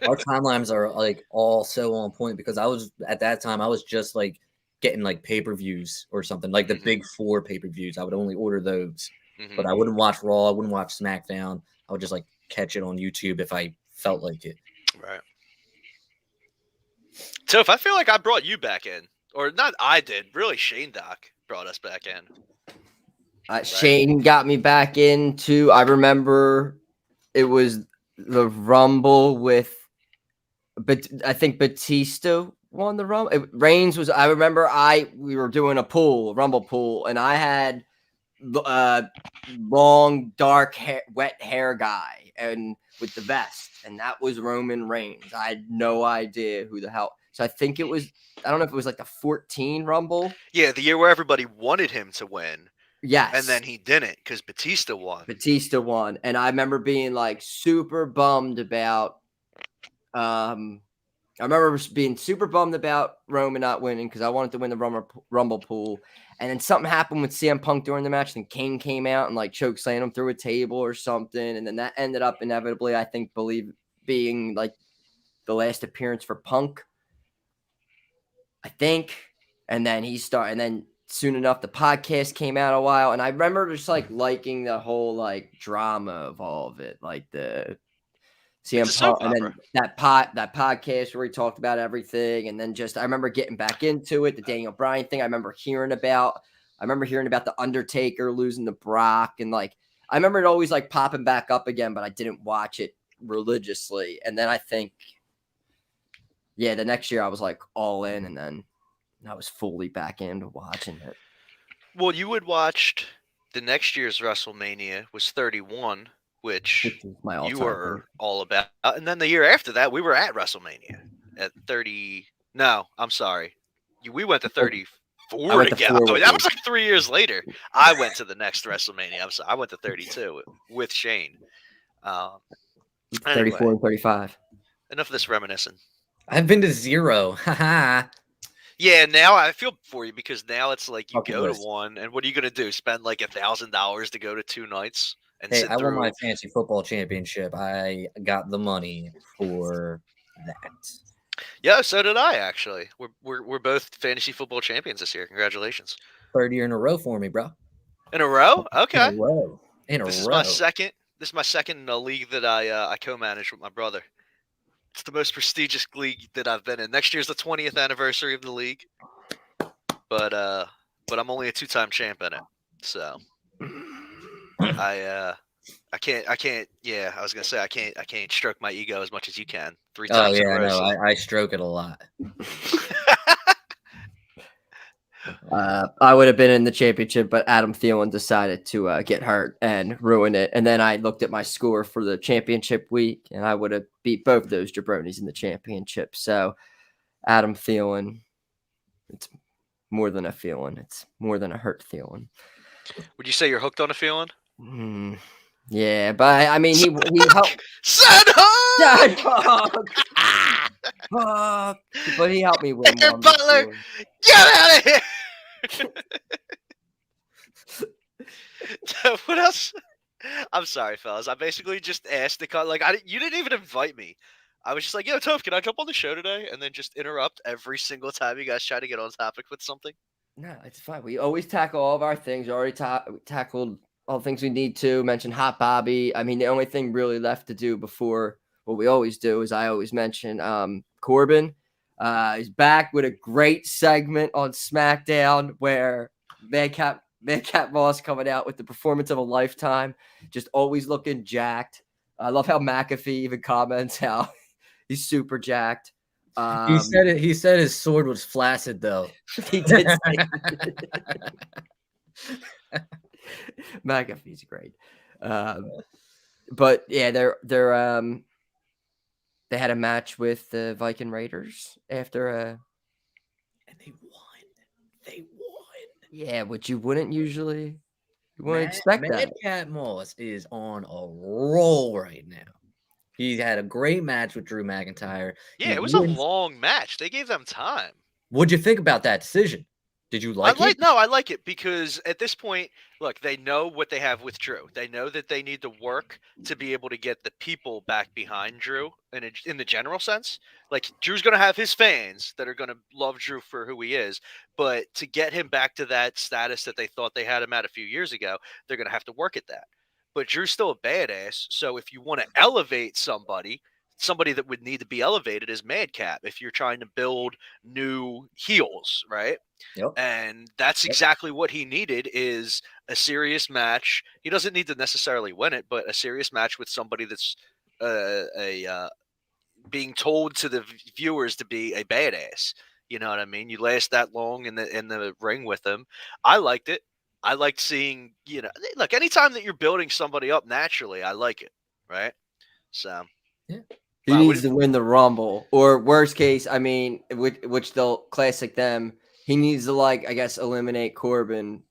our timelines are like all so on point because I was at that time I was just like getting like pay-per-views or something like the big 4 pay-per-views. I would only order those, but I wouldn't watch Raw. I wouldn't watch SmackDown. I would just like catch it on YouTube if I felt like it. Right. So if I feel like I brought you back in, or not, I did. Really, Shane Doc brought us back in. Right. Shane got me back into. I remember it was the Rumble with, but I think Batista won the Rumble. Reigns was. I remember we were doing a Rumble pool, and I had long dark hair, wet hair guy, and with the vest, and that was Roman Reigns. I had no idea who the hell. So I think it was. I don't know if it was like the 14 Rumble. Yeah, the year where everybody wanted him to win. Yes. And then he didn't because Batista won. And I remember being like super bummed about I remember being super bummed about Roman not winning because I wanted to win the Rumble pool. And then something happened with CM Punk during the match, and Kane came out and like chokeslammed him through a table or something. And then that ended up inevitably, I think, being like the last appearance for Punk. I think. And then and then soon enough, the podcast came out a while, and I remember just like liking the whole like drama of all of it, like the CM Punk, and then that podcast where he talked about everything, and then just I remember getting back into it, the Daniel Bryan thing. I remember hearing about the Undertaker losing to Brock, and like I remember it always like popping back up again, but I didn't watch it religiously. And then I think, yeah, the next year I was like all in, and then I was fully back into watching it. Well, you had watched the next year's WrestleMania was 31, which you were all about. And then the year after that, we were at WrestleMania at 30. No, I'm sorry. We went to 34 together. That was like 3 years later. I went to the next WrestleMania. I'm sorry. I went to 32 with Shane. 34 and 35. Enough of this reminiscing. I've been to 0. Haha. Yeah, now I feel for you because now it's like you go to one, and what are you gonna do? Spend like $1,000 to go to 2 nights and hey, sit I through? won my fantasy football championship. I got the money for that. Yeah, so did I actually. We're both fantasy football champions this year. Congratulations! 3rd year in a row for me, bro. In a row? Okay. In a row. This is my second in a league that I co-manage with my brother. It's the most prestigious league that I've been in. Next year's the 20th anniversary of the league, but I'm only a 2-time champ in it. So I can't. Yeah, I was gonna say I can't stroke my ego as much as you can 3 times. Oh yeah, no, I stroke it a lot. I would have been in the championship, but Adam Thielen decided to get hurt and ruin it. And then I looked at my score for the championship week, and I would have beat both those jabronis in the championship. So Adam Thielen, it's more than a feeling. It's more than a hurt feeling. Would you say you're hooked on a feeling? Yeah, but I mean, he helped. But he helped me win. Butler, get out of here! What else? I'm sorry, fellas. I basically just asked to cut. Like, you didn't even invite me. I was just like, "Yo, Toph, can I jump on the show today?" And then just interrupt every single time you guys try to get on topic with something. No, it's fine. We always tackle all of our things. We already tackled all the things we need to. Mention Hot Bobby. I mean, the only thing really left to do before what we always do is I always mention Corbin. He's back with a great segment on SmackDown where Madcap Moss coming out with the performance of a lifetime, just always looking jacked. I love how McAfee even comments how he's super jacked. He said it. He said his sword was flaccid, though. He did say McAfee's great. But yeah, they're they had a match with the Viking Raiders after a. And they won. They won. Yeah, which you wouldn't usually. You wouldn't expect that. Madcap Moss is on a roll right now. He had a great match with Drew McIntyre. Yeah, He it was a wins. long match. They gave them time. What'd you think about that decision? Did you like it? No, I like it because at this point, look, they know what they have with Drew. They know that they need to work to be able to get the people back behind Drew in the general sense. Like, Drew's going to have his fans that are going to love Drew for who he is, but to get him back to that status that they thought they had him at a few years ago, they're going to have to work at that. But Drew's still a badass, so if you want to elevate somebody that would need to be elevated is Madcap if you're trying to build new heels, right? Yep. And that's exactly what he needed is a serious match. He doesn't need to necessarily win it, but a serious match with somebody that's being told to the viewers to be a badass. You know what I mean? You last that long in the ring with him. I liked it. I liked seeing, look, anytime that you're building somebody up naturally, I like it, right? So yeah. He needs to win the Rumble, or worst case, I mean, which they'll classic them. He needs to, I guess, eliminate Corbin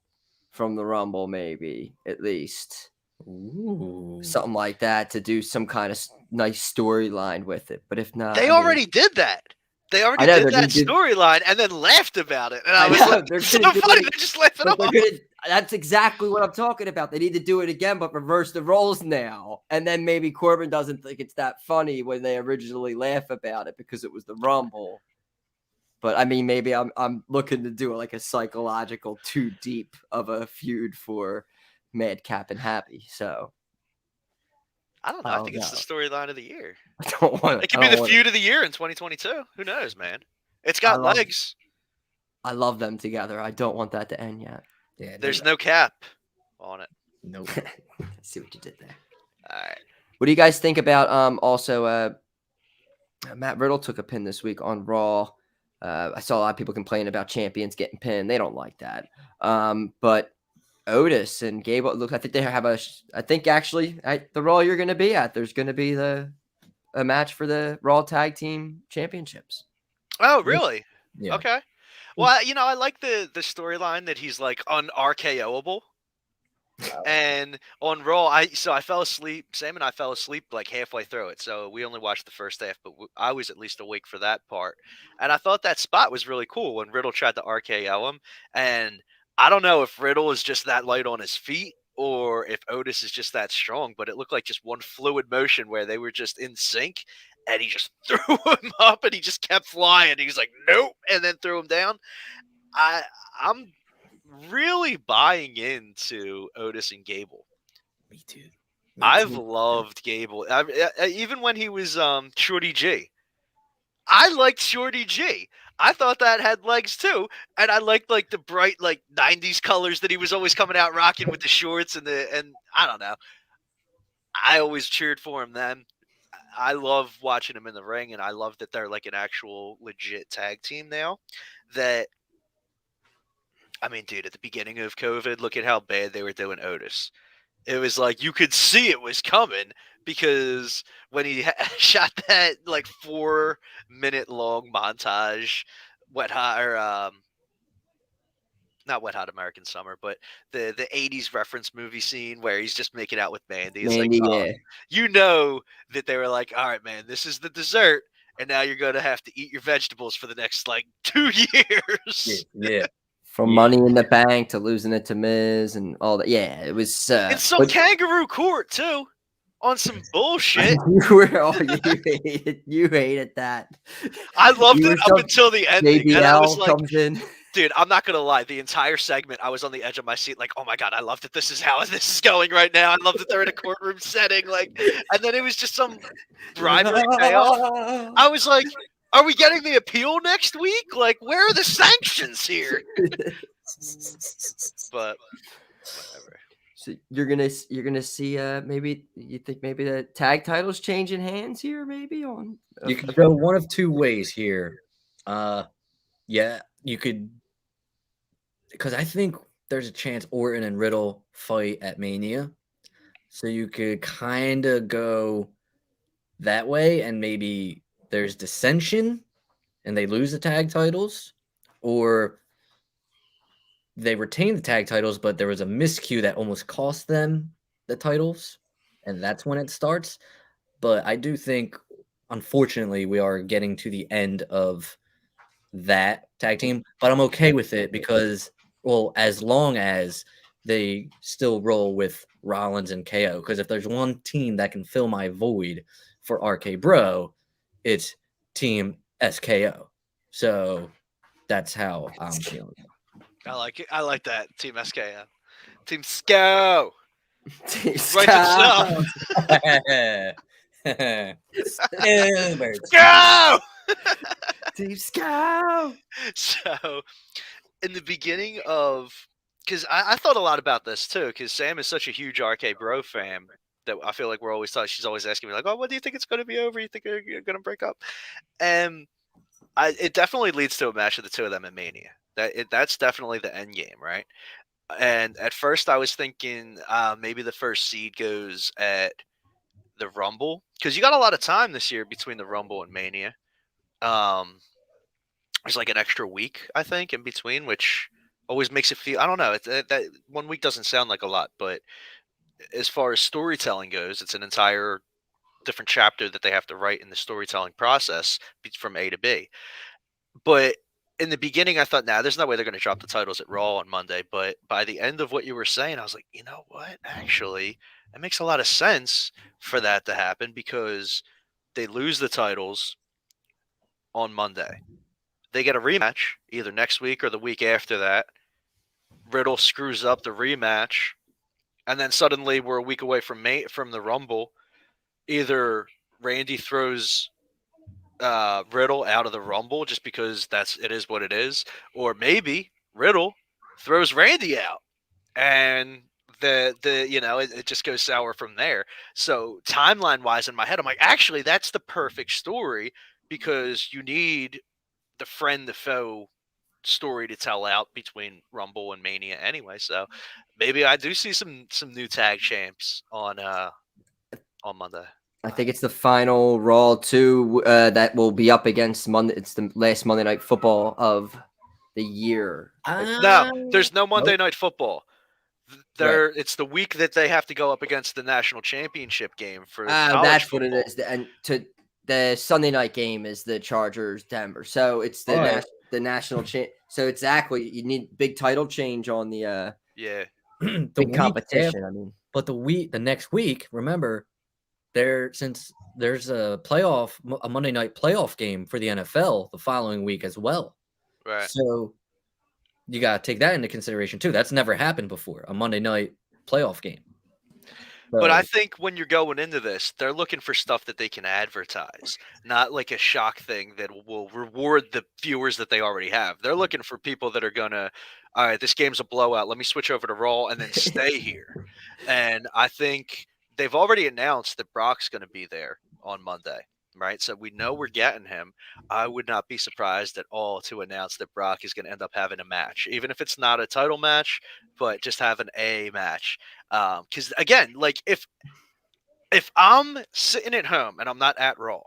from the Rumble, maybe at least. Ooh. Something like that to do some kind of nice storyline with it. But if not, they already did that. They already did that storyline and then laughed about it. And I was like, it's so funny. They're just laughing off. That's exactly what I'm talking about. They need to do it again, but reverse the roles now. And then maybe Corbin doesn't think it's that funny when they originally laugh about it because it was the Rumble. But I mean, maybe I'm looking to do a psychological too deep of a feud for Madcap and Happy. So I don't know. I think it's the storyline of the year. I don't want it. It could be the feud of the year in 2022. Who knows, man? It's got legs. I love them together. I don't want that to end yet. Yeah, there's no cap on it. Nope. See what you did there. All right. What do you guys think about also Matt Riddle took a pin this week on Raw. I saw a lot of people complain about champions getting pinned. They don't like that. But Otis and Gable, look, I think they have I think actually at the Raw you're going to be at, there's going to be a match for the Raw Tag Team Championships. Oh, really? Yeah. Okay. Well, I like the storyline that he's un-RKOable. And on Raw, I fell asleep. Sam and I fell asleep halfway through it. So we only watched the first half, but I was at least awake for that part. And I thought that spot was really cool when Riddle tried to RKO him. And I don't know if Riddle is just that light on his feet or if Otis is just that strong, but it looked like just one fluid motion where they were just in sync. And he just threw him up and he just kept flying. He was like, nope, and then threw him down. I'm really buying into Otis and Gable. Me too. I've loved Gable. Even when he was Shorty G. I liked Shorty G. I thought that had legs too. And I liked the bright 90s colors that he was always coming out rocking with the shorts and I don't know. I always cheered for him then. I love watching him in the ring, and I love that they're an actual legit tag team now. That, I mean, dude, at the beginning of COVID, look at how bad they were doing Otis. It was you could see it was coming because when he shot that 4-minute long montage, Wet Hot or not Wet Hot American Summer, but the 80s reference movie scene where he's just making out with Mandy. It's yeah. You know that they were all right, man, this is the dessert, and now you're going to have to eat your vegetables for the next 2 years. Yeah. From Money in the Bank to losing it to Miz and all that. Yeah, it was. It's some kangaroo court too, on some bullshit. You hated that. I loved it up until the ending. JBL and I was comes in. Dude, I'm not gonna lie. The entire segment, I was on the edge of my seat, oh my god, I love that this is how this is going right now. I love that they're in a courtroom setting, and then it was just some bribery payoff. I was like, are we getting the appeal next week? Where are the sanctions here? But whatever. So you're gonna see maybe you think maybe the tag titles changing hands here, maybe on. You could go one of two ways here. Yeah, you could. Because I think there's a chance Orton and Riddle fight at Mania. So you could kind of go that way, and maybe there's dissension and they lose the tag titles, or they retain the tag titles, but there was a miscue that almost cost them the titles, and that's when it starts. But I do think, unfortunately, we are getting to the end of that tag team, but I'm okay with it because, well, as long as they still roll with Rollins and KO, because if there's one team that can fill my void for RK Bro, it's Team SKO. So that's how I'm feeling. I like it. I like that. Team SKO. Team SKO. Team Write it Scout. SKO! Team Scout. So, in the beginning of, because I thought a lot about this too, because Sam is such a huge RK Bro fan that I feel like we're always talking. She's always asking me like, "Oh, what do you think it's going to be over? You think you're going to break up?" And it definitely leads to a match of the two of them in Mania. That's definitely the end game, right? And at first, I was thinking maybe the first seed goes at the Rumble, because you got a lot of time this year between the Rumble and Mania. There's like an extra week, I think, in between, which always makes it feel. I don't know. That 1 week doesn't sound like a lot, but as far as storytelling goes, it's an entire different chapter that they have to write in the storytelling process from A to B. But in the beginning, I thought, nah, there's no way they're going to drop the titles at Raw on Monday. But by the end of what you were saying, I was like, you know what? Actually, it makes a lot of sense for that to happen, because they lose the titles on Monday. They get a rematch either next week or the week after that. Riddle screws up the rematch, and then suddenly we're a week away from the Rumble. Either Randy throws Riddle out of the Rumble just because it is what it is, or maybe Riddle throws Randy out, and it just goes sour from there. So timeline wise, in my head, I'm like, actually, that's the perfect story, because you need the friend the foe story to tell out between Rumble and Mania anyway. So maybe I do see some new tag champs on Monday. I think it's the final Raw 2 that will be up against Monday. It's the last Monday Night Football of the year. No, there's no Monday Night Football. Right. It's the week that they have to go up against the national championship game for college that's football. what it is. And the Sunday night game is the Chargers Denver. So it's the national so exactly, you need big title change on the big competition. After, but the next week, remember, since there's a Monday night playoff game for the NFL the following week as well. Right. So you got to take that into consideration too. That's never happened before, a Monday night playoff game. But I think when you're going into this, they're looking for stuff that they can advertise, not like a shock thing that will reward the viewers that they already have. They're looking for people that are going to, all right, this game's a blowout. Let me switch over to Raw and then stay here. And I think they've already announced that Brock's going to be there on Monday, right? So we know we're getting him. I would not be surprised at all to announce that Brock is going to end up having a match, even if it's not a title match, but just having a match. Because again, like if I'm sitting at home and I'm not at Raw,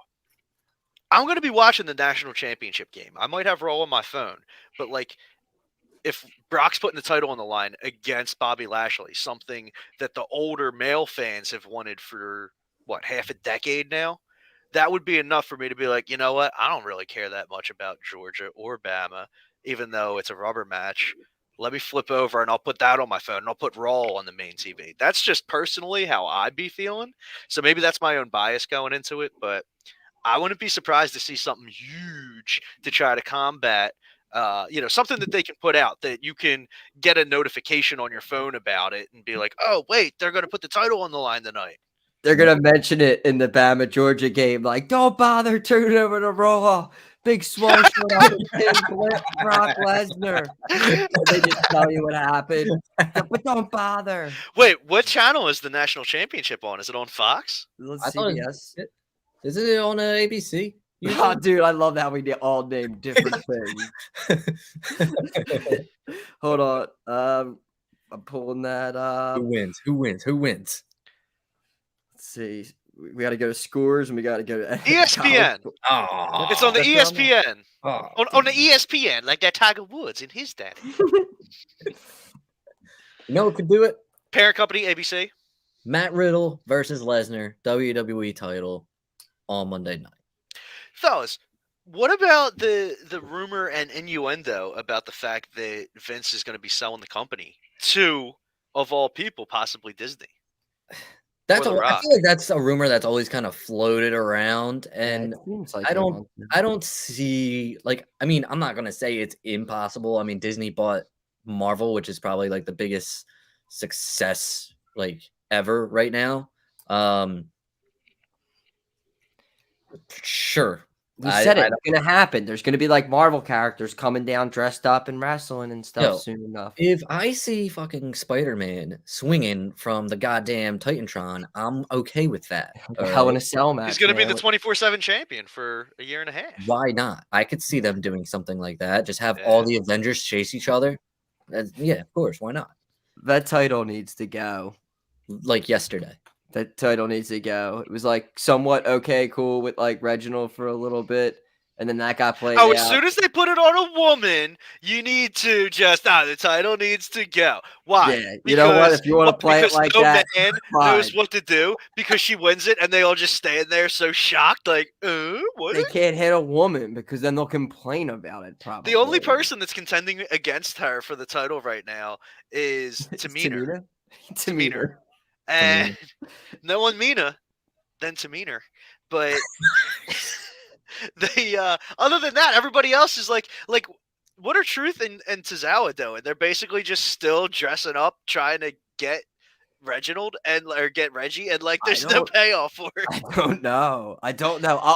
I'm going to be watching the national championship game. I might have Raw on my phone, but like if Brock's putting the title on the line against Bobby Lashley, something that the older male fans have wanted for half a decade now, that would be enough for me to be like, you know what? I don't really care that much about Georgia or Bama, even though it's a rubber match. Let me flip over and I'll put that on my phone and I'll put Raw on the main TV. That's just personally how I'd be feeling. So maybe that's my own bias going into it, but I wouldn't be surprised to see something huge to try to combat, something that they can put out that you can get a notification on your phone about it and be like, oh, wait, they're going to put the title on the line tonight. They're going to mention it in the Bama Georgia game. Like, don't bother turning over to Raw. Big swole showed up and pinned Brock Lesnar. They just tell you what happened. But don't bother. Wait, what channel is the national championship on? Is it on Fox? CBS. Isn't it on ABC? Oh, dude, I love how we all name different things. Hold on. I'm pulling that up. Who wins? Let's see. We got to go to Scores and we got to go to ESPN. Oh, It's on the ESPN. Oh, On the ESPN, like that Tiger Woods and his daddy. you know what could do it? Parent company, ABC. Matt Riddle versus Lesnar, WWE title on Monday night. Fellas, what about the rumor and innuendo about the fact that Vince is going to be selling the company to, of all people, possibly Disney? I The Rock. feel like that's a rumor that's always kind of floated around, and it seems like I don't see, like, I mean, I'm not gonna say it's impossible. I mean, Disney bought Marvel, which is probably like the biggest success like ever right now. Sure. We said it's going to happen. There's going to be like Marvel characters coming down dressed up and wrestling and stuff soon enough. If I see fucking Spider-Man swinging from the goddamn Titantron, I'm okay with that. Hell in a Cell match. He's going to be the 24/7 champion for a year and a half. Why not? I could see them doing something like that. Just have all the Avengers chase each other. Yeah, of course. Why not? That title needs to go. Like yesterday. That title needs to go. It was like somewhat okay, cool with like Reginald for a little bit, and then that got played. As soon as they put it on a woman, you need to just the title needs to go. Why? Yeah, you know what? If you want to play it like that, man knows what to do because she wins it, and they all just stand there so shocked, like, what? They can't hit a woman because then they'll complain about it. Probably the only person that's contending against her for the title right now is Tamina. Tamina. And no one meaner than Tamina. But they other than that, everybody else is like what are Truth and Tozawa doing? They're basically just still dressing up, trying to get Reginald or get Reggie, and like there's no payoff for it. I don't know. I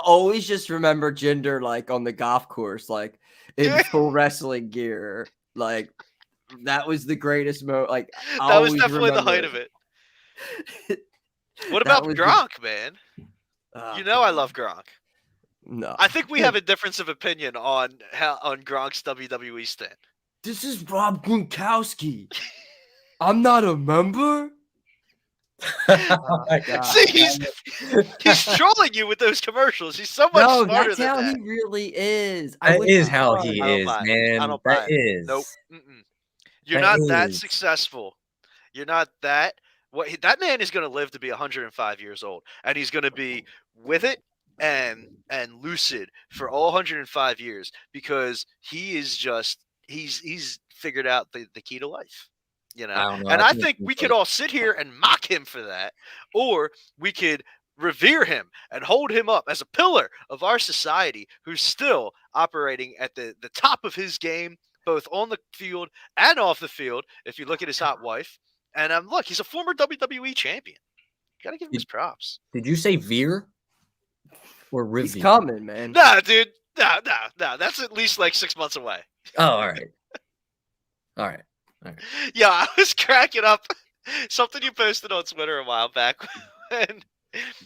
always just remember Jinder like on the golf course, like in full wrestling gear. Like that was the greatest moment. Like that was definitely the height of it. What about Gronk, man? I love Gronk. No, I think we have a difference of opinion on Gronk's WWE stint. This is Rob Gronkowski. I'm not a member. Oh my God. See, he's trolling you with those commercials. He's so much smarter than that. That's how he really is. That is how he is, man. I don't buy buy it. Nope. You're not that successful. You're not that. That man is going to live to be 105 years old, and he's going to be with it and lucid for all 105 years because he is just he's figured out the key to life, And I think we could all sit here and mock him for that, or we could revere him and hold him up as a pillar of our society who's still operating at the top of his game, both on the field and off the field. If you look at his hot wife. And look, he's a former WWE champion. You gotta give him his props. Did you say Veer or Revere? He's coming, man. Nah, dude. No. That's at least like 6 months away. Oh, all right. Yeah, I was cracking up. Something you posted on Twitter a while back, and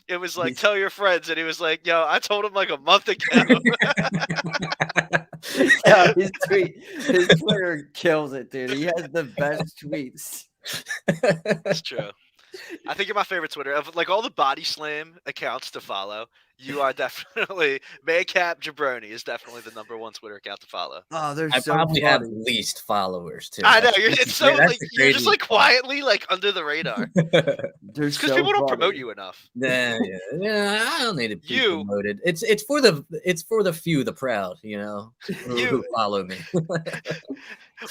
it was like, tell your friends, and he was like, yo, I told him like a month ago. Yeah, his Twitter kills it, dude. He has the best tweets. That's true. I think you're my favorite Twitter. Of like all the body slam accounts to follow, you are definitely Maycap jaBROnis is definitely the #1 Twitter account to follow. Oh, there's I probably have least followers too. I know you're just like quietly like under the radar. Because people don't promote you enough. Yeah, I don't need to be promoted. It's for the few, the proud, who follow me.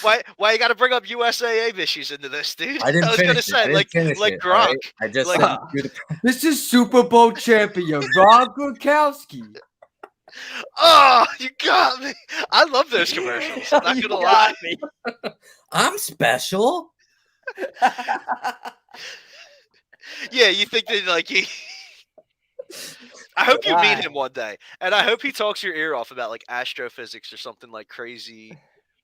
Why you got to bring up USAA issues into this, dude? I was gonna say like Gronk. I just this is Super Bowl champion Rob Gronkowski. Oh, you got me! I love those commercials. I'm not gonna lie. I'm special. Yeah, you think that like he? I hope you meet him one day, and I hope he talks your ear off about like astrophysics or something like crazy.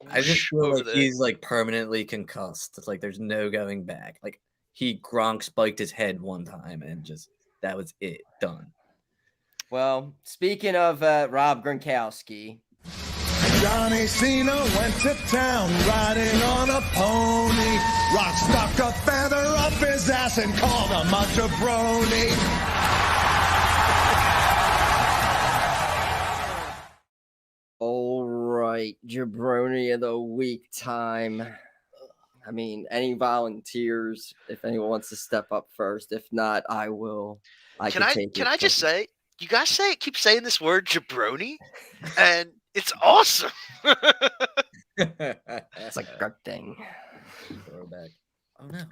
I just feel like he's like permanently concussed. It's like there's no going back. Like Gronk spiked his head one time and just that was it. Done. Well, speaking of Rob Gronkowski, Johnny Cena went to town riding on a pony. Rock stuck a feather up his ass and called him a jaBROni. jabroni of the week time. I mean, any volunteers? If anyone wants to step up first, if not, I will. Can I take can it I just from- say, you guys keep saying this word jabroni, and it's awesome. It's a good thing. Throwback. Oh no.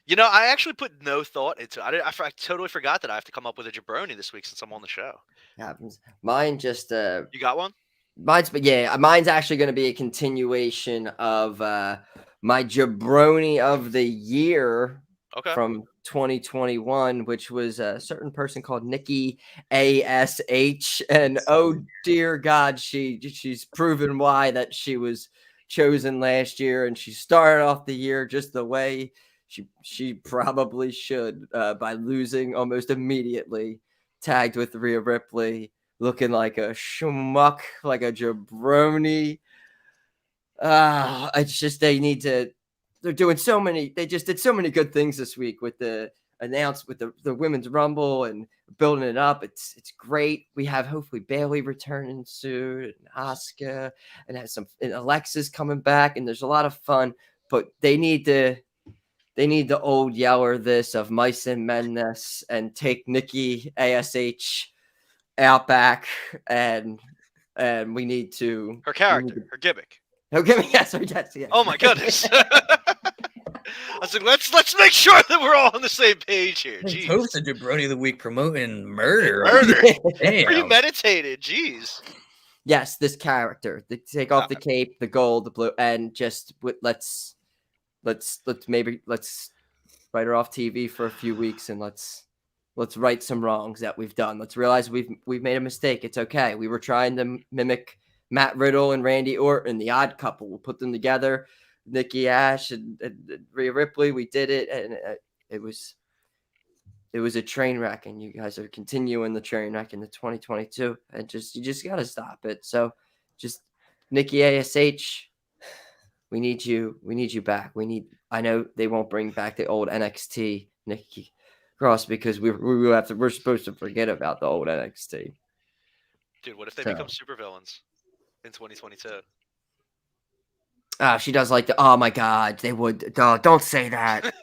You know, I actually put no thought into it. I totally forgot that I have to come up with a jabroni this week since I'm on the show. Happens. Mine just You got one? mine's actually going to be a continuation of my jabroni of the year Okay. from 2021, which was a certain person called Nikki ASH, and oh dear God, she's proven why that she was chosen last year, and she started off the year just the way she probably should, by losing almost immediately, tagged with Rhea Ripley, looking like a schmuck, like a jabroni. It's just they're doing so many. They just did so many good things this week with the announcement with the women's rumble and building it up. It's great. We have hopefully Bailey returning soon, and Asuka, and Alexa's coming back, and there's a lot of fun. But they need the old yeller this of Mice and Mendes and take Nikki ASH out back, and we need to Her character, her gimmick. Okay, yes. Oh my goodness. I was like, let's make sure that we're all on the same page here. Jeez. Toast and jabroni of the week promoting murder. Murder. Damn. Premeditated. Jeez. Yes, this character. Take off the cape, the gold, the blue, and just let's write her off TV for a few weeks, and let's right some wrongs that we've done. Let's realize we've made a mistake. It's okay. We were trying to mimic Matt Riddle and Randy Orton, the Odd Couple. We'll put them together. Nikki Ash and Rhea Ripley. We did it, and it was a train wreck. And you guys are continuing the train wreck into 2022, and you just got to stop it. So, just Nikki ASH. We need you back. I know they won't bring back the old NXT Nikki Cross because we're supposed to forget about the old NXT. Dude, what if they become supervillains in 2022? She does oh my God, they would. Don't say that.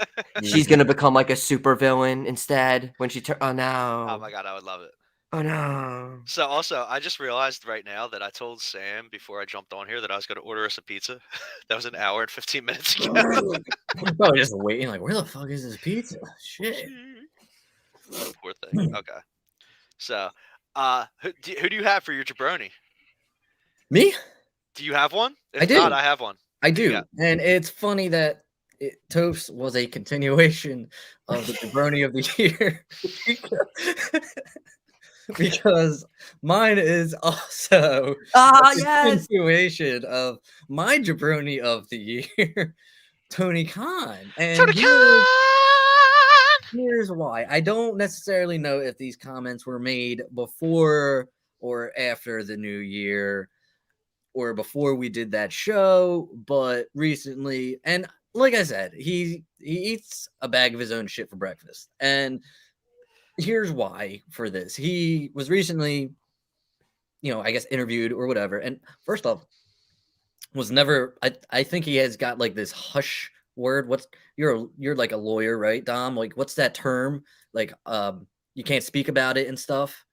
She's gonna become like a supervillain instead when she oh no. Oh my God, I would love it. Oh no. So also, I just realized right now that I told Sam before I jumped on here that I was going to order us a pizza. That was an hour and 15 minutes ago. I'm probably just waiting, like, where the fuck is this pizza? Shit. Poor thing. Okay. So, who do you have for your jabroni? Me? Do you have one? If I do. not, I have one. I do. Yeah. And it's funny that Toast was a continuation of the jabroni of the year. Because mine is also a continuation of my jabroni of the year, Tony Khan. And Tony Khan! Here's why. I don't necessarily know if these comments were made before or after the new year or before we did that show, but recently, and like I said, he eats a bag of his own shit for breakfast. And here's why for this. He was recently, I guess interviewed or whatever. And first off, was never, I think he has got like this hush word. You're like a lawyer, right, Dom? Like, what's that term? Like, you can't speak about it and stuff.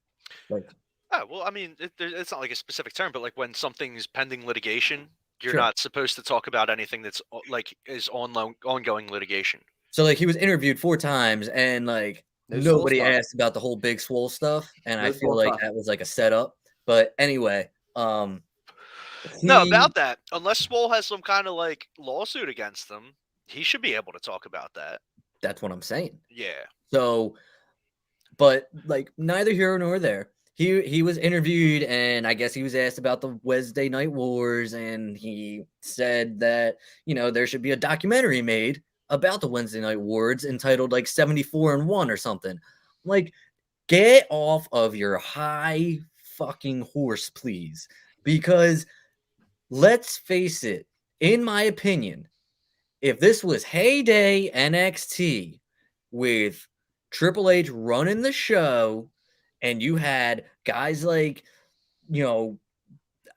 Like, oh, well, I mean, it's not like a specific term, but like when something's pending litigation, you're Sure. not supposed to talk about anything that's like is ongoing litigation. So like he was interviewed 4 times and like nobody asked about the whole Big Swole stuff, and I feel like that was like a setup. But anyway, no, about that. Unless Swole has some kind of like lawsuit against him, he should be able to talk about that. That's what I'm saying. Yeah. So, but like neither here nor there. He was interviewed, and I guess he was asked about the Wednesday Night Wars, and he said that there should be a documentary made about the Wednesday Night Wars entitled like 74-1 or something. Like, get off of your high fucking horse, please. Because let's face it, in my opinion, if this was heyday NXT with Triple H running the show and you had guys like,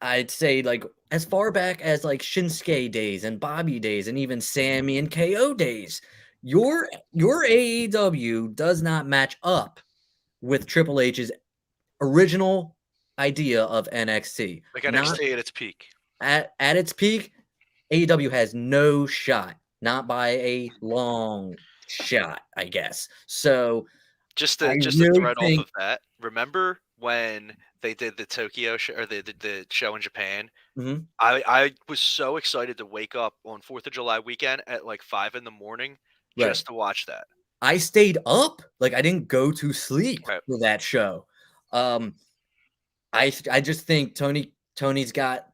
I'd say like as far back as like Shinsuke days and Bobby days and even Sammy and KO days, your AEW does not match up with Triple H's original idea of NXT. Like Not NXT at its peak. at its peak, AEW has no shot, not by a long shot, I guess. So Just I to really thread off think of that, remember when they did the Tokyo show or the show in Japan? Mhm. I was so excited to wake up on 4th of July weekend at like 5 in the morning Right. just to watch that. I stayed up, like I didn't go to sleep Right. for that show. I just think Tony's got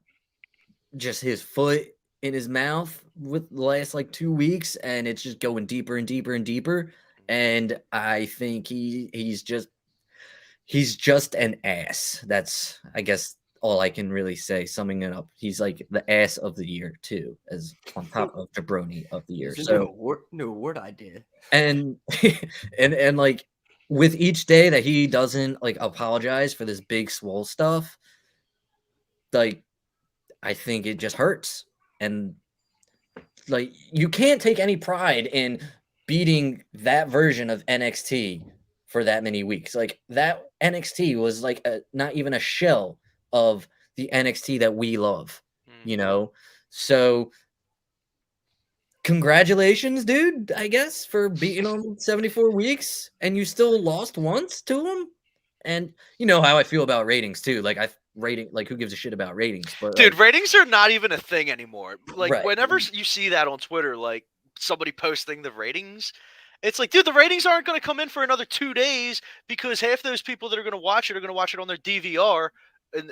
just his foot in his mouth with the last like 2 weeks, and it's just going deeper and deeper and deeper. And I think he's just an ass. That's, I guess, all I can really say, summing it up. He's like the ass of the year too, as on top of jaBROni of the year. It's a So new award idea. and and like with each day that he doesn't like apologize for this big swole stuff, like I think it just hurts. And like you can't take any pride in beating that version of NXT for that many weeks. Like that NXT was like not even a shell of the NXT that we love, you know? So congratulations, dude, I guess, for beating him 74 weeks, and you still lost once to him. And you know how I feel about ratings too. Like who gives a shit about ratings? But Dude, like, ratings are not even a thing anymore. Like right. whenever you see that on Twitter, like somebody posting the ratings, it's like, dude, the ratings aren't going to come in for another 2 days because half those people that are going to watch it are going to watch it on their DVR.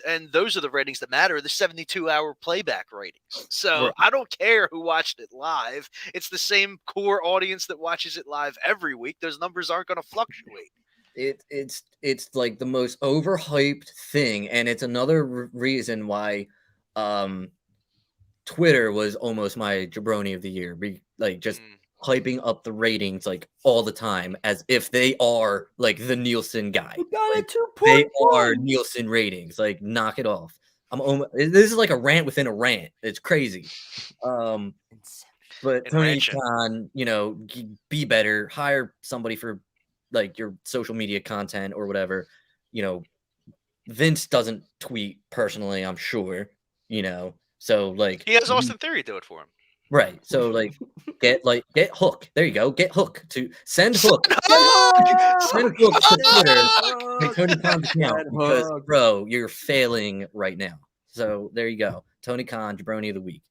And those are the ratings that matter, the 72-hour playback ratings. So Right. I don't care who watched it live. It's the same core audience that watches it live every week. Those numbers aren't going to fluctuate. It's like the most overhyped thing, and it's another reason why Twitter was almost my jaBROni of the year. Like just hyping up the ratings like all the time as if they are like the Nielsen guy. You got Like, it 2.1. they are Nielsen ratings. Like knock it off. This is like a rant within a rant. It's crazy. But Tony Khan, you know, be better. Hire somebody for like your social media content or whatever. You know, Vince doesn't tweet personally, I'm sure, you know. So like he has Austin Theory do it for him. Right. So like get Hook. There you go. Get Hook to send Hook. Send Hook to Twitter. Make Tony Khan account because bro, you're failing right now. So there you go. Tony Khan, jaBROni of the week.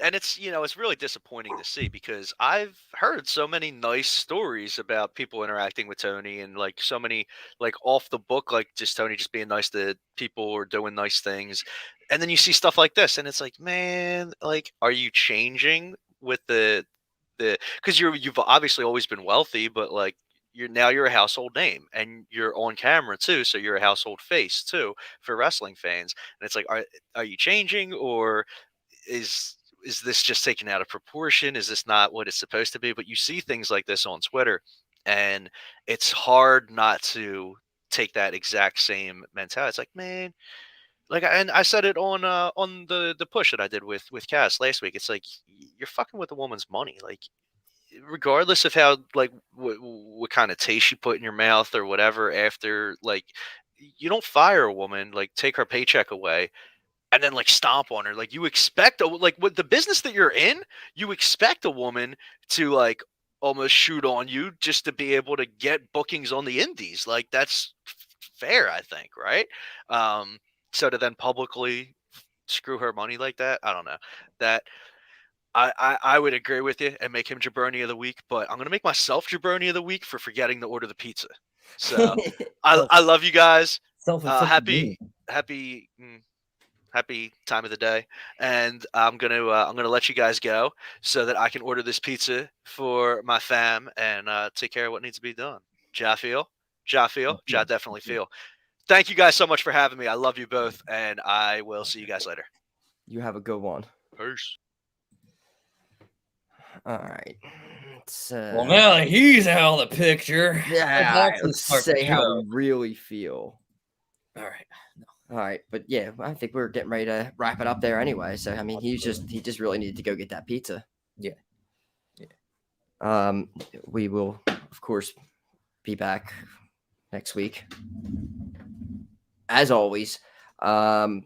And it's, you know, it's really disappointing to see because I've heard so many nice stories about people interacting with Tony and like so many like off the book, like just Tony just being nice to people or doing nice things. And then you see stuff like this and it's like, man, like, are you changing with because you've obviously always been wealthy, but like you're a household name and you're on camera too. So you're a household face too for wrestling fans. And it's like, are you changing or is this just taken out of proportion? Is this not what it's supposed to be? But you see things like this on Twitter and it's hard not to take that exact same mentality. It's like, man, like, and I said it on the push that I did with Cass last week. It's like, you're fucking with a woman's money. Like, regardless of how, like, what kind of taste you put in your mouth or whatever after, like, you don't fire a woman, like, take her paycheck away and then like stomp on her. Like you expect like with the business that you're in, you expect a woman to like almost shoot on you just to be able to get bookings on the indies. Like that's fair, I think, right? So to then publicly screw her money like that, I don't know. That I would agree with you and make him jaBROni of the week, but I'm gonna make myself jaBROni of the week for forgetting to order the pizza. So I love you guys. Happy time of the day, and I'm gonna let you guys go so that I can order this pizza for my fam and take care of what needs to be done. Ja definitely feel. Thank you guys so much for having me. I love you both, and I will see you guys later. You have a good one. Peace. All right. Well, now he's out of the picture. Yeah, let's say how we really feel. All right. All right, but yeah, I think we're getting ready to wrap it up there anyway. So I mean, he just really needed to go get that pizza. Yeah. We will of course be back next week. As always, you can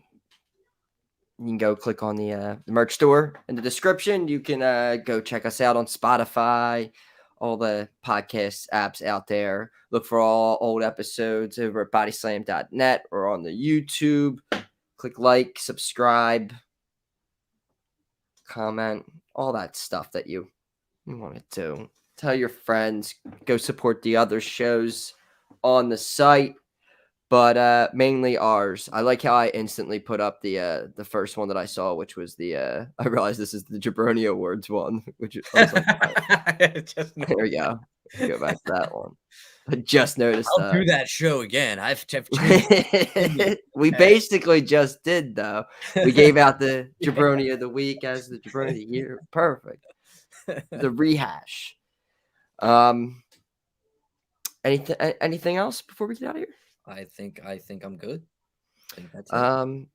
go click on the merch store in the description. You can go check us out on Spotify, all the podcast apps out there. Look for all old episodes over at bodyslam.net or on the YouTube. Click like, subscribe, comment, all that stuff that you want to do. Tell your friends. Go support the other shows on the site. But mainly ours. I like how I instantly put up the first one that I saw, which was I realized this is the Jabroni Awards one, which I was like, there we go. Go back to that one. I just noticed I'll do that show again. I've changed. We basically just did, though. We gave out the Jabroni of the week as the Jabroni of the year. Perfect. The rehash. Anything else before we get out of here? I think I'm good. I think that's it.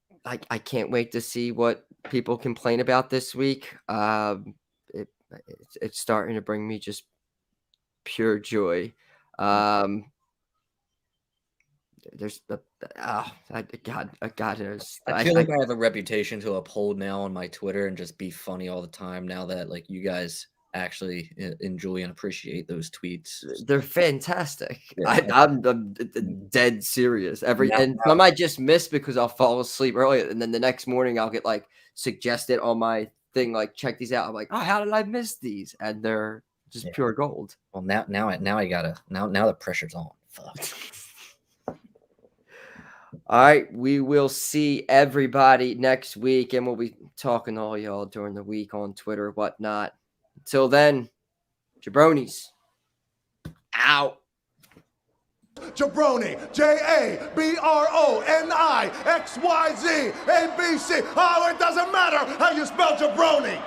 I can't wait to see what people complain about this week. It's starting to bring me just pure joy. There's God knows. I feel like I have a reputation to uphold now on my Twitter and just be funny all the time. Now that like you guys actually enjoy and appreciate those tweets, they're fantastic. Yeah. I'm dead serious. And some I just miss because I'll fall asleep early, and then the next morning I'll get like suggested on my thing, like check these out. I'm like, oh, how did I miss these? And they're just pure gold. Well, now I gotta now the pressure's on. Fuck. All right, we will see everybody next week, and we'll be talking to all y'all during the week on Twitter, whatnot. Until then, jabronis out. Jabroni, JABRONIXYZ ABC. Oh, it doesn't matter how you spell jabroni.